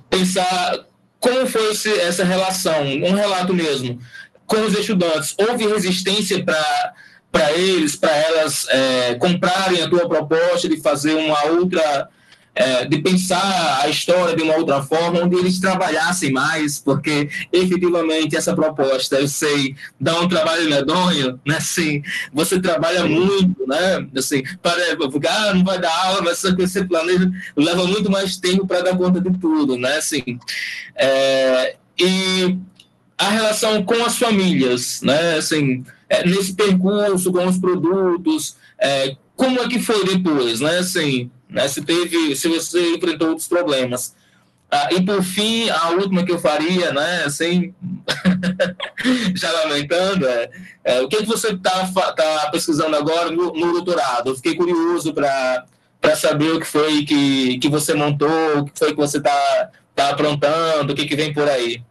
pensar como foi essa relação, um relato mesmo, com os estudantes. Houve resistência para eles, para elas comprarem a tua proposta de fazer uma outra, de pensar a história de uma outra forma, onde eles trabalhassem mais, porque efetivamente essa proposta, eu sei, dá um trabalho medonho, né? Assim, você trabalha muito, né? Assim, porque não vai dar aula, mas só que você planeja, leva muito mais tempo para dar conta de tudo, né? Assim, e a relação com as famílias, né? Assim, nesse percurso com os produtos, como é que foi depois, né? Assim, né? Se você enfrentou outros problemas. E por fim, a última que eu faria, né? Assim, já lamentando, o que você tá pesquisando agora no doutorado? Eu fiquei curioso para saber o que foi que você montou, o que foi que você tá aprontando, o que vem por aí.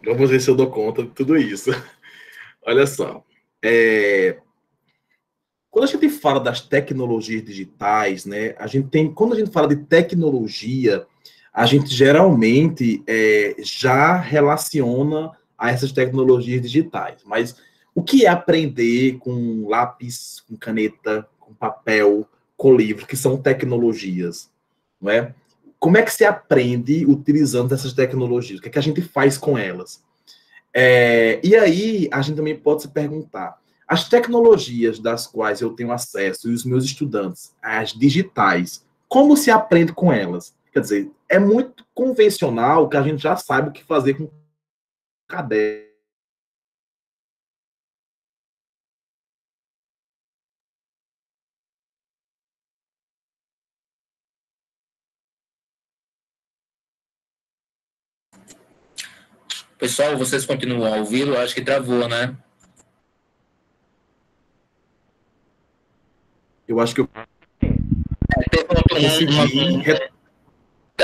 Vamos ver se eu dou conta de tudo isso. Olha só. Quando a gente fala das tecnologias digitais, né, quando a gente fala de tecnologia, a gente geralmente já relaciona a essas tecnologias digitais. Mas o que é aprender com lápis, com caneta, com papel, com livro, que são tecnologias, não é? Como é que se aprende utilizando essas tecnologias? O que é que a gente faz com elas? E aí, a gente também pode se perguntar, as tecnologias das quais eu tenho acesso e os meus estudantes, as digitais, como se aprende com elas? Quer dizer, é muito convencional que a gente já sabe o que fazer com caderno. Pessoal, vocês continuam a ouvir? Eu acho que travou, né? Eu acho que eu Teve consegui.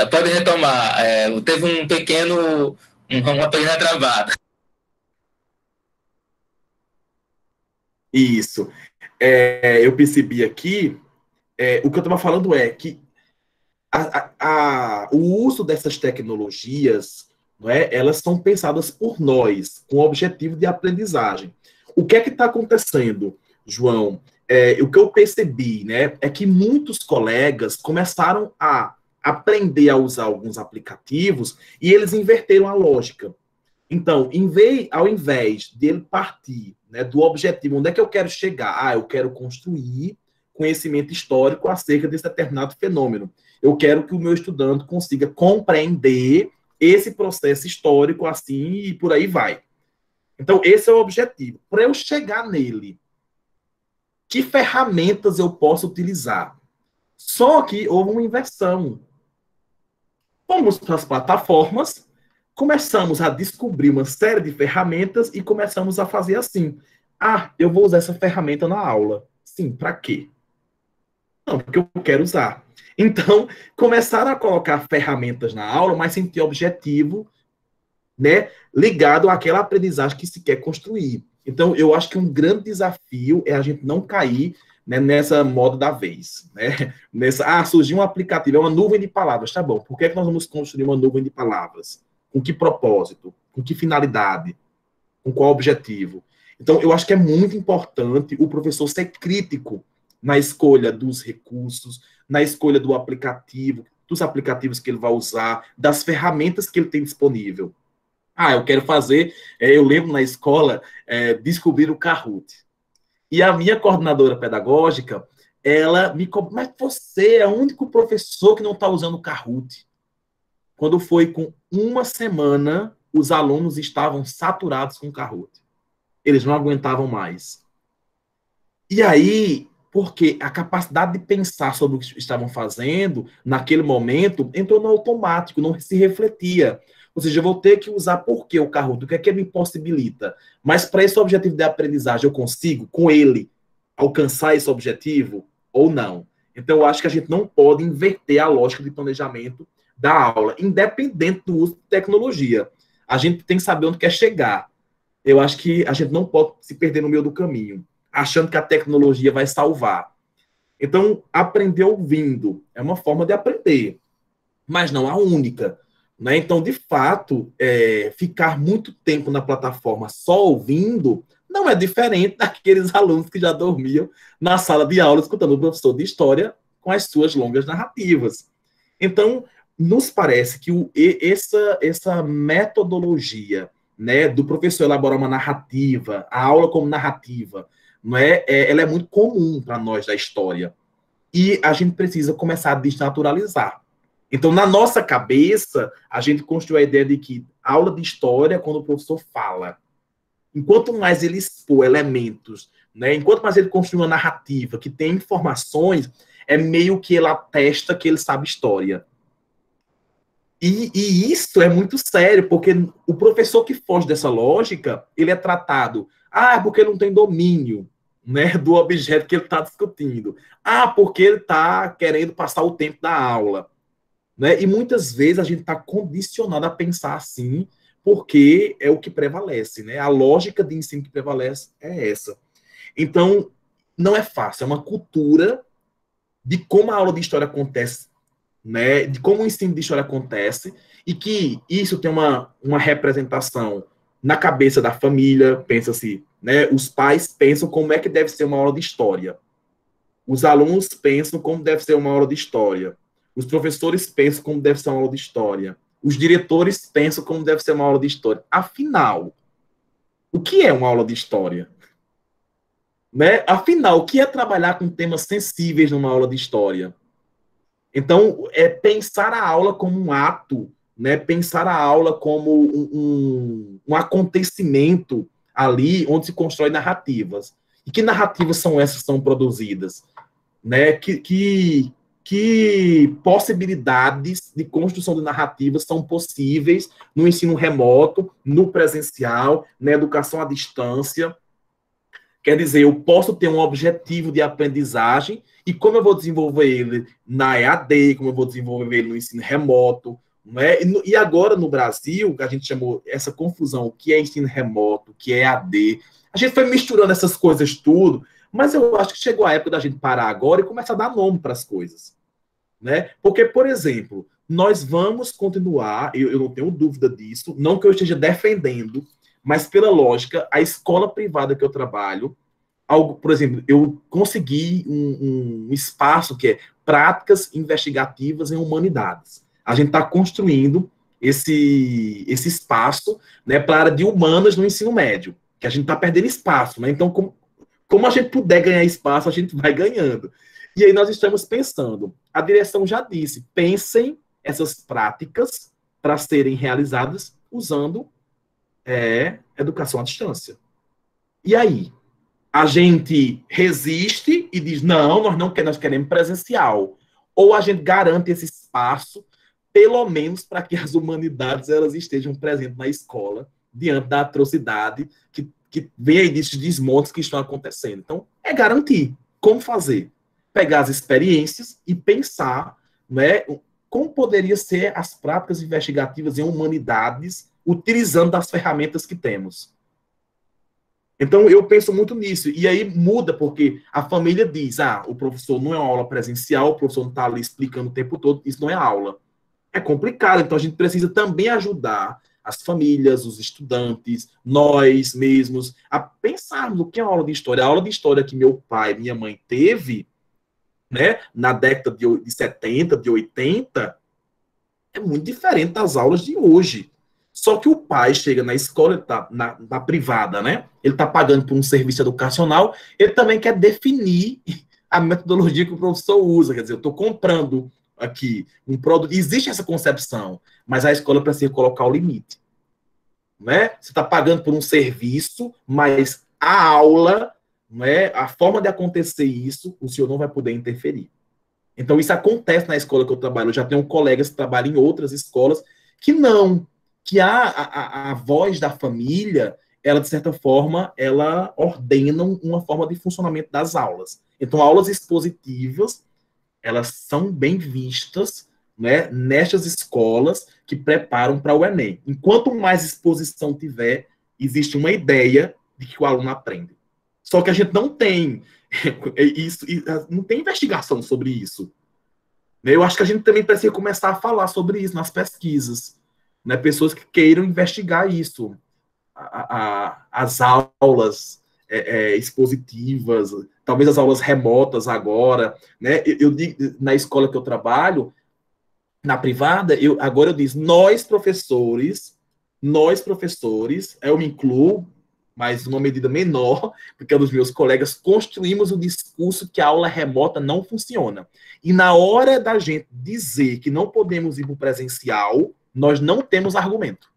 pode retomar. Teve uma pequena travada. Isso. Eu percebi aqui, o que eu estava falando é que o uso dessas tecnologias, não é, elas são pensadas por nós, com o objetivo de aprendizagem. O que é que está acontecendo, João? O que eu percebi, né, é que muitos colegas começaram a aprender a usar alguns aplicativos e eles inverteram a lógica. Então, ao invés de ele partir, né, do objetivo, onde é que eu quero chegar? Eu quero construir conhecimento histórico acerca desse determinado fenômeno. Eu quero que o meu estudante consiga compreender esse processo histórico assim e por aí vai. Então, esse é o objetivo. Para eu chegar nele, que ferramentas eu posso utilizar? Só que houve uma inversão. Fomos para as plataformas, começamos a descobrir uma série de ferramentas e começamos a fazer assim. Eu vou usar essa ferramenta na aula. Sim, para quê? Não, porque eu quero usar. Então, começaram a colocar ferramentas na aula, mas sem ter objetivo, né, ligado àquela aprendizagem que se quer construir. Então, eu acho que um grande desafio é a gente não cair, né, nessa moda da vez. Né? Surgiu um aplicativo, é uma nuvem de palavras. Tá bom, por que, é que nós vamos construir uma nuvem de palavras? Com que propósito? Com que finalidade? Com qual objetivo? Então, eu acho que é muito importante o professor ser crítico na escolha dos recursos, na escolha do aplicativo, dos aplicativos que ele vai usar, das ferramentas que ele tem disponível. Eu quero fazer, eu lembro na escola, descobrir o Kahoot. E a minha coordenadora pedagógica, ela me cobrou, mas você é o único professor que não está usando o Kahoot. Quando foi com uma semana, os alunos estavam saturados com o Kahoot. Eles não aguentavam mais. E aí, porque a capacidade de pensar sobre o que estavam fazendo, naquele momento, entrou no automático, não se refletia. Ou seja, eu vou ter que usar por que o Kahoot? O que é que ele me possibilita? Mas para esse objetivo de aprendizagem, eu consigo, com ele, alcançar esse objetivo ou não? Então, eu acho que a gente não pode inverter a lógica de planejamento da aula, independente do uso de tecnologia. A gente tem que saber onde quer chegar. Eu acho que a gente não pode se perder no meio do caminho, achando que a tecnologia vai salvar. Então, aprender ouvindo é uma forma de aprender, mas não a única. Né? Então, de fato, ficar muito tempo na plataforma só ouvindo não é diferente daqueles alunos que já dormiam na sala de aula escutando o professor de história com as suas longas narrativas. Então, nos parece que essa metodologia, né, do professor elaborar uma narrativa, a aula como narrativa, não ela é muito comum para nós da história. E a gente precisa começar a desnaturalizar. Então, na nossa cabeça, a gente construiu a ideia de que aula de história é quando o professor fala. Enquanto mais ele expor elementos, né, enquanto mais ele construir uma narrativa que tem informações, é meio que ele atesta que ele sabe história. E isso é muito sério, porque o professor que foge dessa lógica, ele é tratado, porque ele não tem domínio, né, do objeto que ele está discutindo. Porque ele está querendo passar o tempo da aula. Né? E muitas vezes a gente está condicionado a pensar assim, porque é o que prevalece. Né? A lógica de ensino que prevalece é essa. Então, não é fácil, é uma cultura de como a aula de história acontece, né, de como o ensino de história acontece, e que isso tem uma representação na cabeça da família, pensa-se, né, os pais pensam como é que deve ser uma aula de história, os alunos pensam como deve ser uma aula de história, os professores pensam como deve ser uma aula de história, os diretores pensam como deve ser uma aula de história. Afinal, o que é uma aula de história? Né? Afinal, o que é trabalhar com temas sensíveis numa aula de história? Então, é pensar a aula como um ato, né? Pensar a aula como um acontecimento ali onde se constrói narrativas. E que narrativas são essas que são produzidas? Né? Que possibilidades de construção de narrativas são possíveis no ensino remoto, no presencial, na educação à distância? Quer dizer, eu posso ter um objetivo de aprendizagem e como eu vou desenvolver ele na EAD, como eu vou desenvolver ele no ensino remoto, né? E agora no Brasil, que a gente chamou essa confusão, o que é ensino remoto, o que é EAD, a gente foi misturando essas coisas tudo, mas eu acho que chegou a época da gente parar agora e começar a dar nome para as coisas, né? Porque, por exemplo, nós vamos continuar, eu não tenho dúvida disso, não que eu esteja defendendo, mas pela lógica, a escola privada que eu trabalho, algo, por exemplo, eu consegui um espaço que é práticas investigativas em humanidades. A gente está construindo esse espaço, né, para a área de humanas no ensino médio, que a gente está perdendo espaço, né? Então, como a gente puder ganhar espaço, a gente vai ganhando. E aí nós estamos pensando, a direção já disse, pensem essas práticas para serem realizadas usando educação à distância. E aí? A gente resiste e diz, não, nós queremos presencial. Ou a gente garante esse espaço, pelo menos para que as humanidades elas estejam presentes na escola, diante da atrocidade que vem aí desses desmontes que estão acontecendo. Então, é garantir. Como fazer? Pegar as experiências e pensar, né, como poderia ser as práticas investigativas em humanidades utilizando as ferramentas que temos. Então, eu penso muito nisso. E aí muda, porque a família diz, o professor não é uma aula presencial, o professor não está ali explicando o tempo todo, isso não é aula. É complicado, então a gente precisa também ajudar as famílias, os estudantes, nós mesmos, a pensarmos o que é a aula de história. A aula de história que meu pai e minha mãe teve, né, na década de 70, de 80, é muito diferente das aulas de hoje. Só que o pai chega na escola, ele tá na privada, né? Ele está pagando por um serviço educacional, ele também quer definir a metodologia que o professor usa. Quer dizer, eu estou comprando aqui um produto. Existe essa concepção, mas a escola precisa colocar o limite. Né? Você está pagando por um serviço, mas a aula, né, a forma de acontecer isso, o senhor não vai poder interferir. Então, isso acontece na escola que eu trabalho. Eu já tenho colegas que trabalham em outras escolas que não, que a voz da família, ela, de certa forma, ela ordena uma forma de funcionamento das aulas. Então, aulas expositivas, elas são bem vistas, né, nestas escolas que preparam para o Enem. Enquanto mais exposição tiver, existe uma ideia de que o aluno aprende. Só que a gente não tem isso, não tem investigação sobre isso. Eu acho que a gente também precisa começar a falar sobre isso nas pesquisas. Né? Pessoas que queiram investigar isso. As aulas expositivas, talvez as aulas remotas agora. Né? Eu digo, na escola que eu trabalho, na privada, agora eu digo, nós professores, eu me incluo, mas uma medida menor, porque é dos meus colegas, construímos o discurso que a aula remota não funciona. E na hora da gente dizer que não podemos ir para o presencial, nós não temos argumento.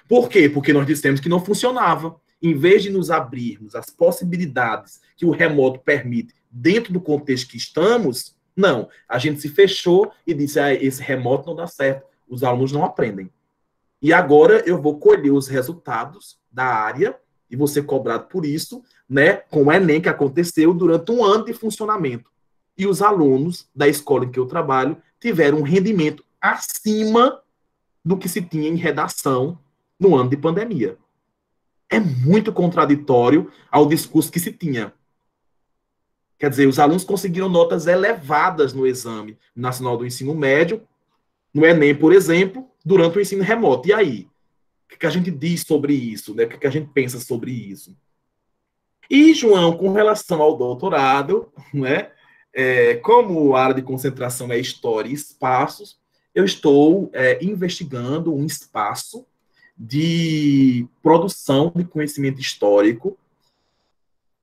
Por quê? Porque nós dissemos que não funcionava. Em vez de nos abrirmos as possibilidades que o remoto permite dentro do contexto que estamos, não. A gente se fechou e disse, esse remoto não dá certo, os alunos não aprendem. E agora eu vou colher os resultados da área e vou ser cobrado por isso, né, com o Enem que aconteceu durante um ano de funcionamento. E os alunos da escola em que eu trabalho tiveram um rendimento acima do que se tinha em redação no ano de pandemia. É muito contraditório ao discurso que se tinha. Quer dizer, os alunos conseguiram notas elevadas no Exame Nacional do Ensino Médio, no Enem, por exemplo, durante o ensino remoto. E aí? O que a gente diz sobre isso? Né? O que a gente pensa sobre isso? E, João, com relação ao doutorado, né, como a área de concentração é história e espaços, eu estou investigando um espaço de produção de conhecimento histórico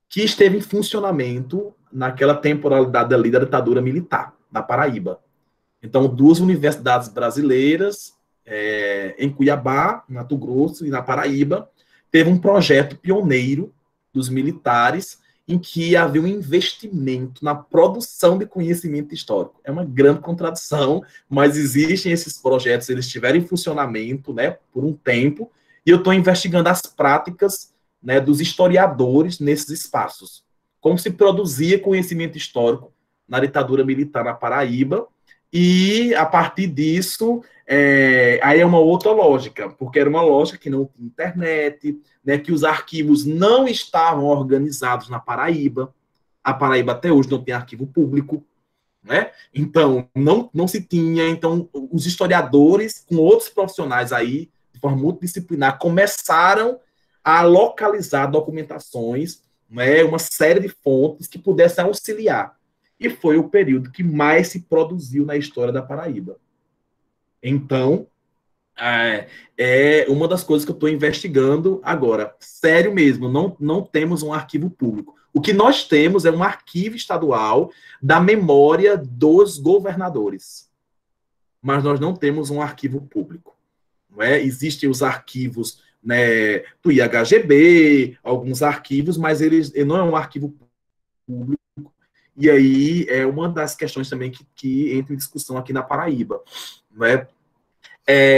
que esteve em funcionamento naquela temporalidade ali da ditadura militar, na Paraíba. Então, duas universidades brasileiras, em Cuiabá, Mato Grosso e na Paraíba, teve um projeto pioneiro dos militares em que havia um investimento na produção de conhecimento histórico. É uma grande contradição, mas existem esses projetos, eles estiveram em funcionamento, né, por um tempo, e eu estou investigando as práticas, né, dos historiadores nesses espaços. Como se produzia conhecimento histórico na ditadura militar na Paraíba, e, a partir disso, aí é uma outra lógica, porque era uma lógica que não tinha internet, né, que os arquivos não estavam organizados na Paraíba. A Paraíba até hoje não tem arquivo público, né? Então, não se tinha. Então, os historiadores, com outros profissionais aí, de forma multidisciplinar, começaram a localizar documentações, né, uma série de fontes que pudessem auxiliar. E foi o período que mais se produziu na história da Paraíba. Então, é uma das coisas que eu estou investigando agora. Sério mesmo, não temos um arquivo público. O que nós temos é um arquivo estadual da memória dos governadores. Mas nós não temos um arquivo público. Não é? Existem os arquivos, né, do IHGB, alguns arquivos, mas eles não é um arquivo público. E aí é uma das questões também que entra em discussão aqui na Paraíba. Não é?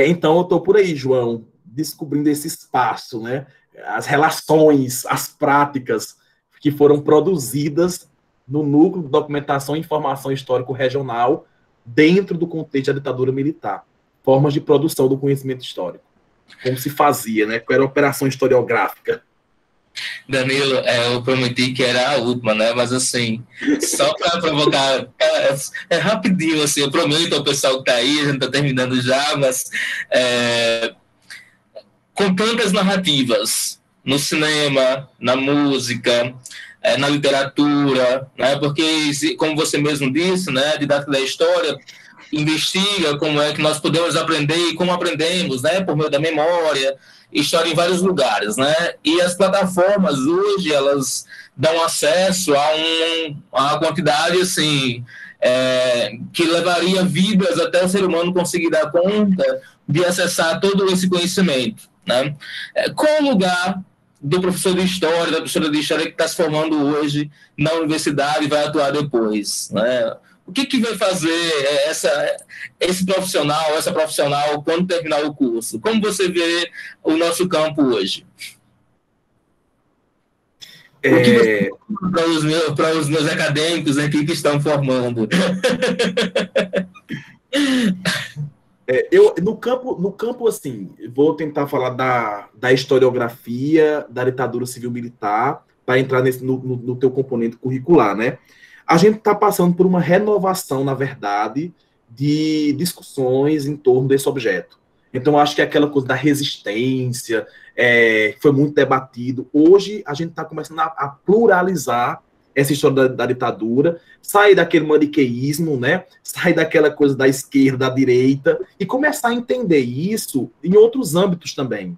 Então, eu estou por aí, João, descobrindo esse espaço, né? As relações, as práticas que foram produzidas no núcleo de documentação e informação histórico-regional dentro do contexto da ditadura militar. Formas de produção do conhecimento histórico. Como se fazia, né? Qual era a operação historiográfica. Danilo, eu prometi que era a última, né? Mas assim, só para provocar, rapidinho, assim, eu prometo ao pessoal que está aí, a gente está terminando já, mas com tantas narrativas no cinema, na música, na literatura, né? Porque, como você mesmo disse, né? A didática da história investiga como é que nós podemos aprender e como aprendemos, né? Por meio da memória, história em vários lugares, né? E as plataformas hoje, elas dão acesso a uma quantidade, assim, que levaria vidas até o ser humano conseguir dar conta de acessar todo esse conhecimento, né? Qual o lugar do professor de história, da professora de história que está se formando hoje na universidade e vai atuar depois, né? O que vai fazer esse profissional, essa profissional, quando terminar o curso? Como você vê o nosso campo hoje? O que você para os meus acadêmicos aqui que estão formando? No campo, assim, vou tentar falar da historiografia da ditadura civil-militar para entrar no teu componente curricular, né? A gente está passando por uma renovação, na verdade, de discussões em torno desse objeto. Então, acho que aquela coisa da resistência foi muito debatido. Hoje, a gente está começando a pluralizar essa história da ditadura, sair daquele maniqueísmo, né? Sair daquela coisa da esquerda, da direita, e começar a entender isso em outros âmbitos também.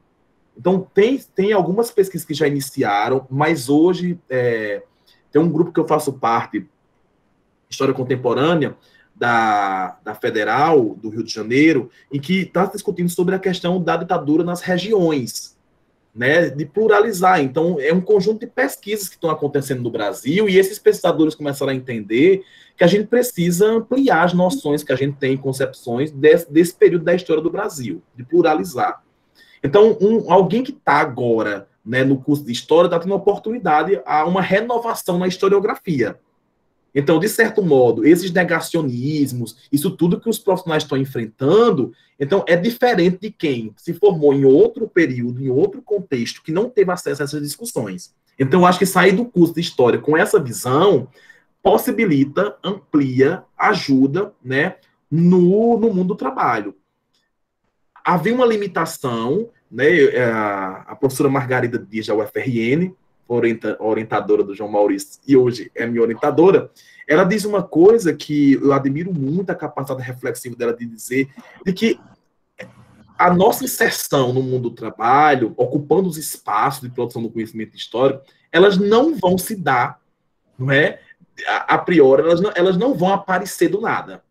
Então, tem algumas pesquisas que já iniciaram, mas hoje tem um grupo que eu faço parte, História Contemporânea, da Federal, do Rio de Janeiro, em que está discutindo sobre a questão da ditadura nas regiões, né, de pluralizar. Então, é um conjunto de pesquisas que estão acontecendo no Brasil, e esses pesquisadores começaram a entender que a gente precisa ampliar as noções que a gente tem, concepções desse período da história do Brasil, de pluralizar. Então, alguém que está agora, né, no curso de História está tendo oportunidade a uma renovação na historiografia. Então, de certo modo, esses negacionismos, isso tudo que os profissionais estão enfrentando, então é diferente de quem se formou em outro período, em outro contexto, que não teve acesso a essas discussões. Então, eu acho que sair do curso de História com essa visão possibilita, amplia, ajuda, né, no mundo do trabalho. Havia uma limitação, né, a professora Margarida Dias, da UFRN, orientadora do João Maurício, e hoje é minha orientadora, ela diz uma coisa que eu admiro muito, a capacidade reflexiva dela de dizer, de que a nossa inserção no mundo do trabalho, ocupando os espaços de produção do conhecimento histórico, elas não vão se dar, não é? A priori, elas não vão aparecer do nada.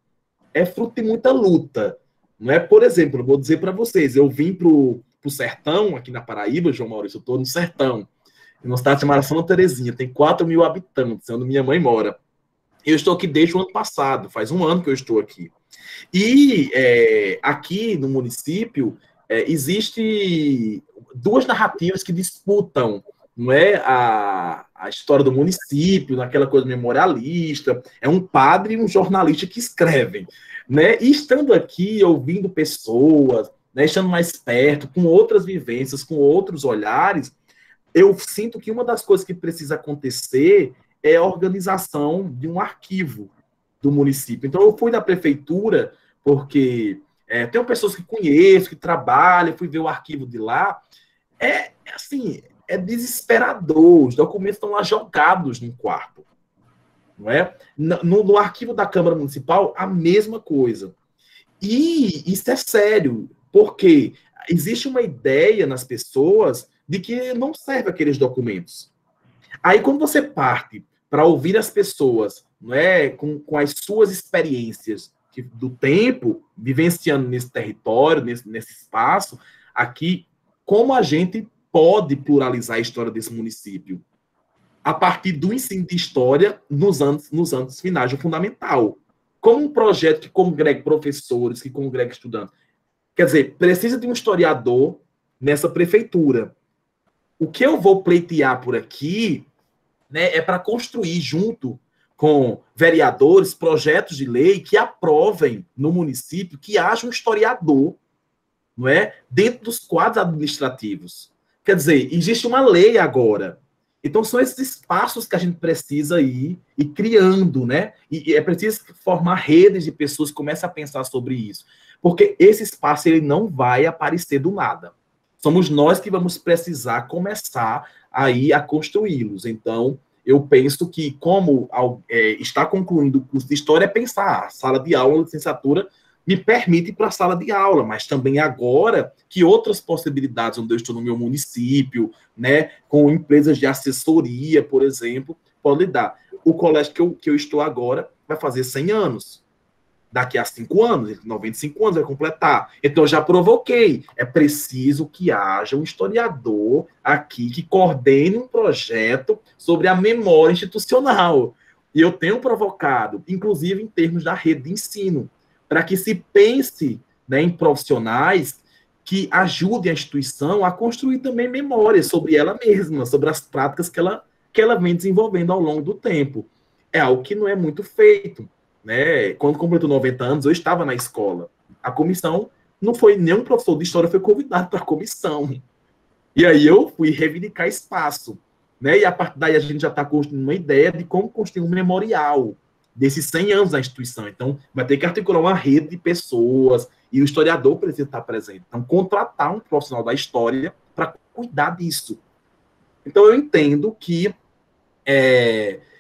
É fruto de muita luta, não é? Por exemplo, eu vou dizer para vocês, eu vim para o sertão, aqui na Paraíba, João Maurício, eu estou no sertão, numa cidade chamada Santa Terezinha, tem 4 mil habitantes, onde minha mãe mora. Eu estou aqui desde o ano passado, faz um ano que eu estou aqui. E aqui no município existe duas narrativas que disputam, não é, a história do município, naquela coisa memorialista. É um padre e um jornalista que escrevem, né? E estando aqui, ouvindo pessoas, né, estando mais perto, com outras vivências, com outros olhares, eu sinto que uma das coisas que precisa acontecer é a organização de um arquivo do município. Então, eu fui na prefeitura, porque tenho pessoas que conheço, que trabalham, fui ver o arquivo de lá. Assim, é desesperador. Os documentos estão lá jogados num quarto. Não é? No arquivo da Câmara Municipal, a mesma coisa. E isso é sério, porque existe uma ideia nas pessoas de que não serve aqueles documentos. Aí, quando você parte para ouvir as pessoas, não é, com as suas experiências do tempo, vivenciando nesse território, nesse espaço, aqui, como a gente pode pluralizar a história desse município? A partir do ensino de história nos anos finais do fundamental. Como um projeto que congrega professores, que congrega estudantes. Quer dizer, precisa de um historiador nessa prefeitura. O que eu vou pleitear por aqui, né, é para construir, junto com vereadores, projetos de lei que aprovem no município que haja um historiador, não é, dentro dos quadros administrativos. Quer dizer, existe uma lei agora. Então, são esses espaços que a gente precisa ir criando, né? E é preciso formar redes de pessoas que comecem a pensar sobre isso. Porque esse espaço ele não vai aparecer do nada. Somos nós que vamos precisar começar aí a construí-los. Então, eu penso que, como está concluindo o curso de História, é pensar a sala de aula, a licenciatura, me permite ir para a sala de aula, mas também agora que outras possibilidades, onde eu estou no meu município, né, com empresas de assessoria, por exemplo, podem dar. O colégio que eu estou agora vai fazer 100 anos. Daqui a 5 anos, 95 anos vai completar. Então, eu já provoquei. É preciso que haja um historiador aqui que coordene um projeto sobre a memória institucional. E eu tenho provocado, inclusive em termos da rede de ensino, para que se pense, né, em profissionais que ajudem a instituição a construir também memórias sobre ela mesma, sobre as práticas que ela vem desenvolvendo ao longo do tempo. É algo que não é muito feito. Né? Quando completou 90 anos, eu estava na escola. A comissão não foi nenhum professor de história, foi convidado para a comissão. E aí eu fui reivindicar espaço. Né? E a partir daí a gente já está construindo uma ideia de como construir um memorial desses 100 anos da instituição. Então, vai ter que articular uma rede de pessoas e o historiador precisa estar presente. Então, contratar um profissional da história para cuidar disso. Então, eu entendo que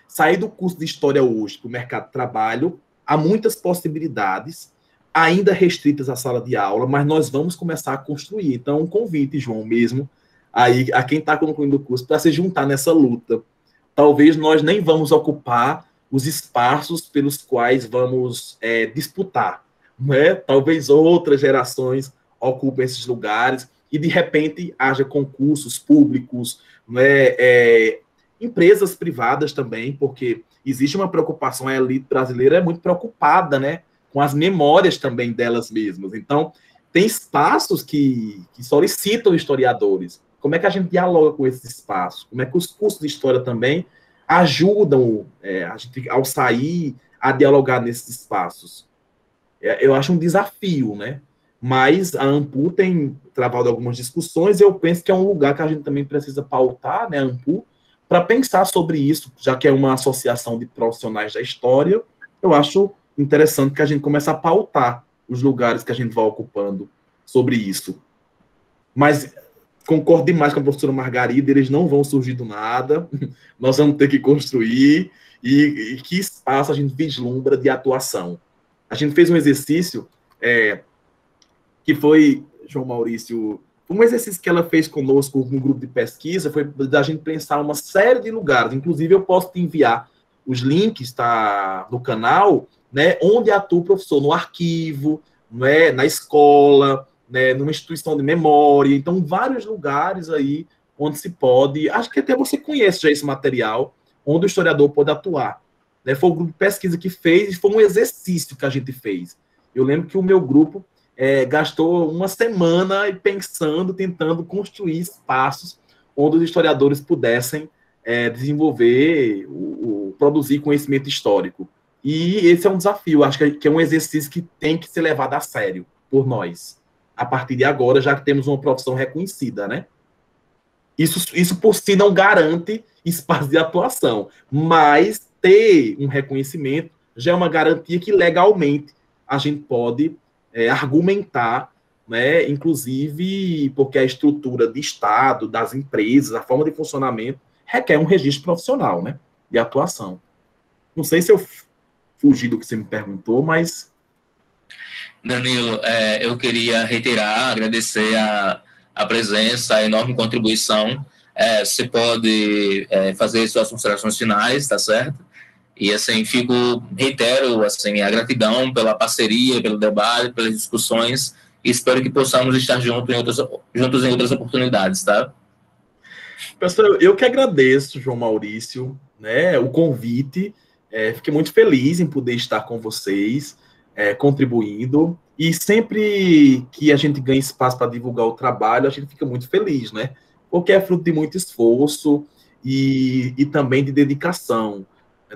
sair do curso de História hoje para o mercado de trabalho, há muitas possibilidades, ainda restritas à sala de aula, mas nós vamos começar a construir. Então, um convite, João, mesmo, aí, a quem está concluindo o curso, para se juntar nessa luta. Talvez nós nem vamos ocupar os espaços pelos quais vamos disputar. Né? Talvez outras gerações ocupem esses lugares e, de repente, haja concursos públicos, né? Empresas privadas também, porque existe uma preocupação, a elite brasileira é muito preocupada, né, com as memórias também delas mesmas. Então, tem espaços que solicitam historiadores. Como é que a gente dialoga com esses espaços? Como é que os cursos de história também ajudam a gente, ao sair, a dialogar nesses espaços? Eu acho um desafio, né? Mas a ANPU tem travado algumas discussões e eu penso que é um lugar que a gente também precisa pautar, né, a ANPU, para pensar sobre isso, já que é uma associação de profissionais da história, eu acho interessante que a gente comece a pautar os lugares que a gente vai ocupando sobre isso. Mas concordo demais com a professora Margarida, eles não vão surgir do nada, nós vamos ter que construir, e que espaço a gente vislumbra de atuação. A gente fez um exercício que foi, João Maurício, um exercício que ela fez conosco no grupo de pesquisa, foi da gente pensar uma série de lugares, inclusive eu posso te enviar os links, tá, no canal, né, onde atua o professor, no arquivo, né, na escola, né, numa instituição de memória, então vários lugares aí onde se pode, acho que até você conhece já esse material, onde o historiador pode atuar. Né, foi o grupo de pesquisa que fez, e foi um exercício que a gente fez. Eu lembro que o meu grupo gastou uma semana pensando, tentando construir espaços onde os historiadores pudessem desenvolver, produzir conhecimento histórico. E esse é um desafio, acho que é um exercício que tem que ser levado a sério por nós, a partir de agora, já que temos uma profissão reconhecida, né? Isso por si não garante espaço de atuação, mas ter um reconhecimento já é uma garantia que legalmente a gente pode argumentar, né? Inclusive porque a estrutura de Estado, das empresas, a forma de funcionamento requer um registro profissional, né? De atuação. Não sei se eu fugi do que você me perguntou, mas... Danilo, eu queria reiterar, agradecer a presença, a enorme contribuição. Você pode fazer suas considerações finais, tá certo? E, assim, reitero, assim, a gratidão pela parceria, pelo debate, pelas discussões, e espero que possamos estar juntos em outras oportunidades, tá? Pessoal, eu que agradeço, João Maurício, né, o convite, fiquei muito feliz em poder estar com vocês, contribuindo, e sempre que a gente ganha espaço para divulgar o trabalho, a gente fica muito feliz, né, porque é fruto de muito esforço e também de dedicação,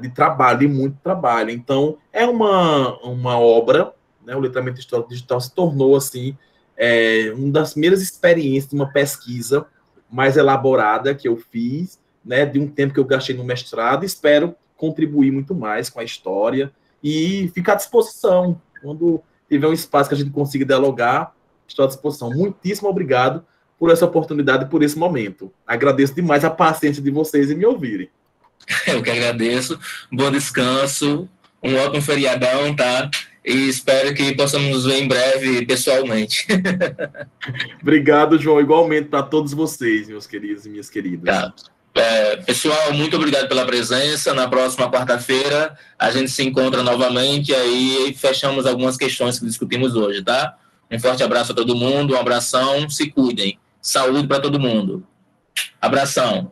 de trabalho, de muito trabalho. Então, é uma obra, né, o Letramento Histórico Digital se tornou, assim, uma das primeiras experiências de uma pesquisa mais elaborada que eu fiz, né, de um tempo que eu gastei no mestrado, espero contribuir muito mais com a história e ficar à disposição. Quando tiver um espaço que a gente consiga dialogar, estou à disposição. Muitíssimo obrigado por essa oportunidade e por esse momento. Agradeço demais a paciência de vocês em me ouvirem. Eu que agradeço. Bom descanso, um ótimo feriadão, tá? E espero que possamos nos ver em breve pessoalmente. Obrigado, João. Igualmente para todos vocês, meus queridos e minhas queridas. Tá. Pessoal, muito obrigado pela presença. Na próxima quarta-feira a gente se encontra novamente aí fechamos algumas questões que discutimos hoje, tá? Um forte abraço a todo mundo, um abração, se cuidem. Saúde para todo mundo. Abração.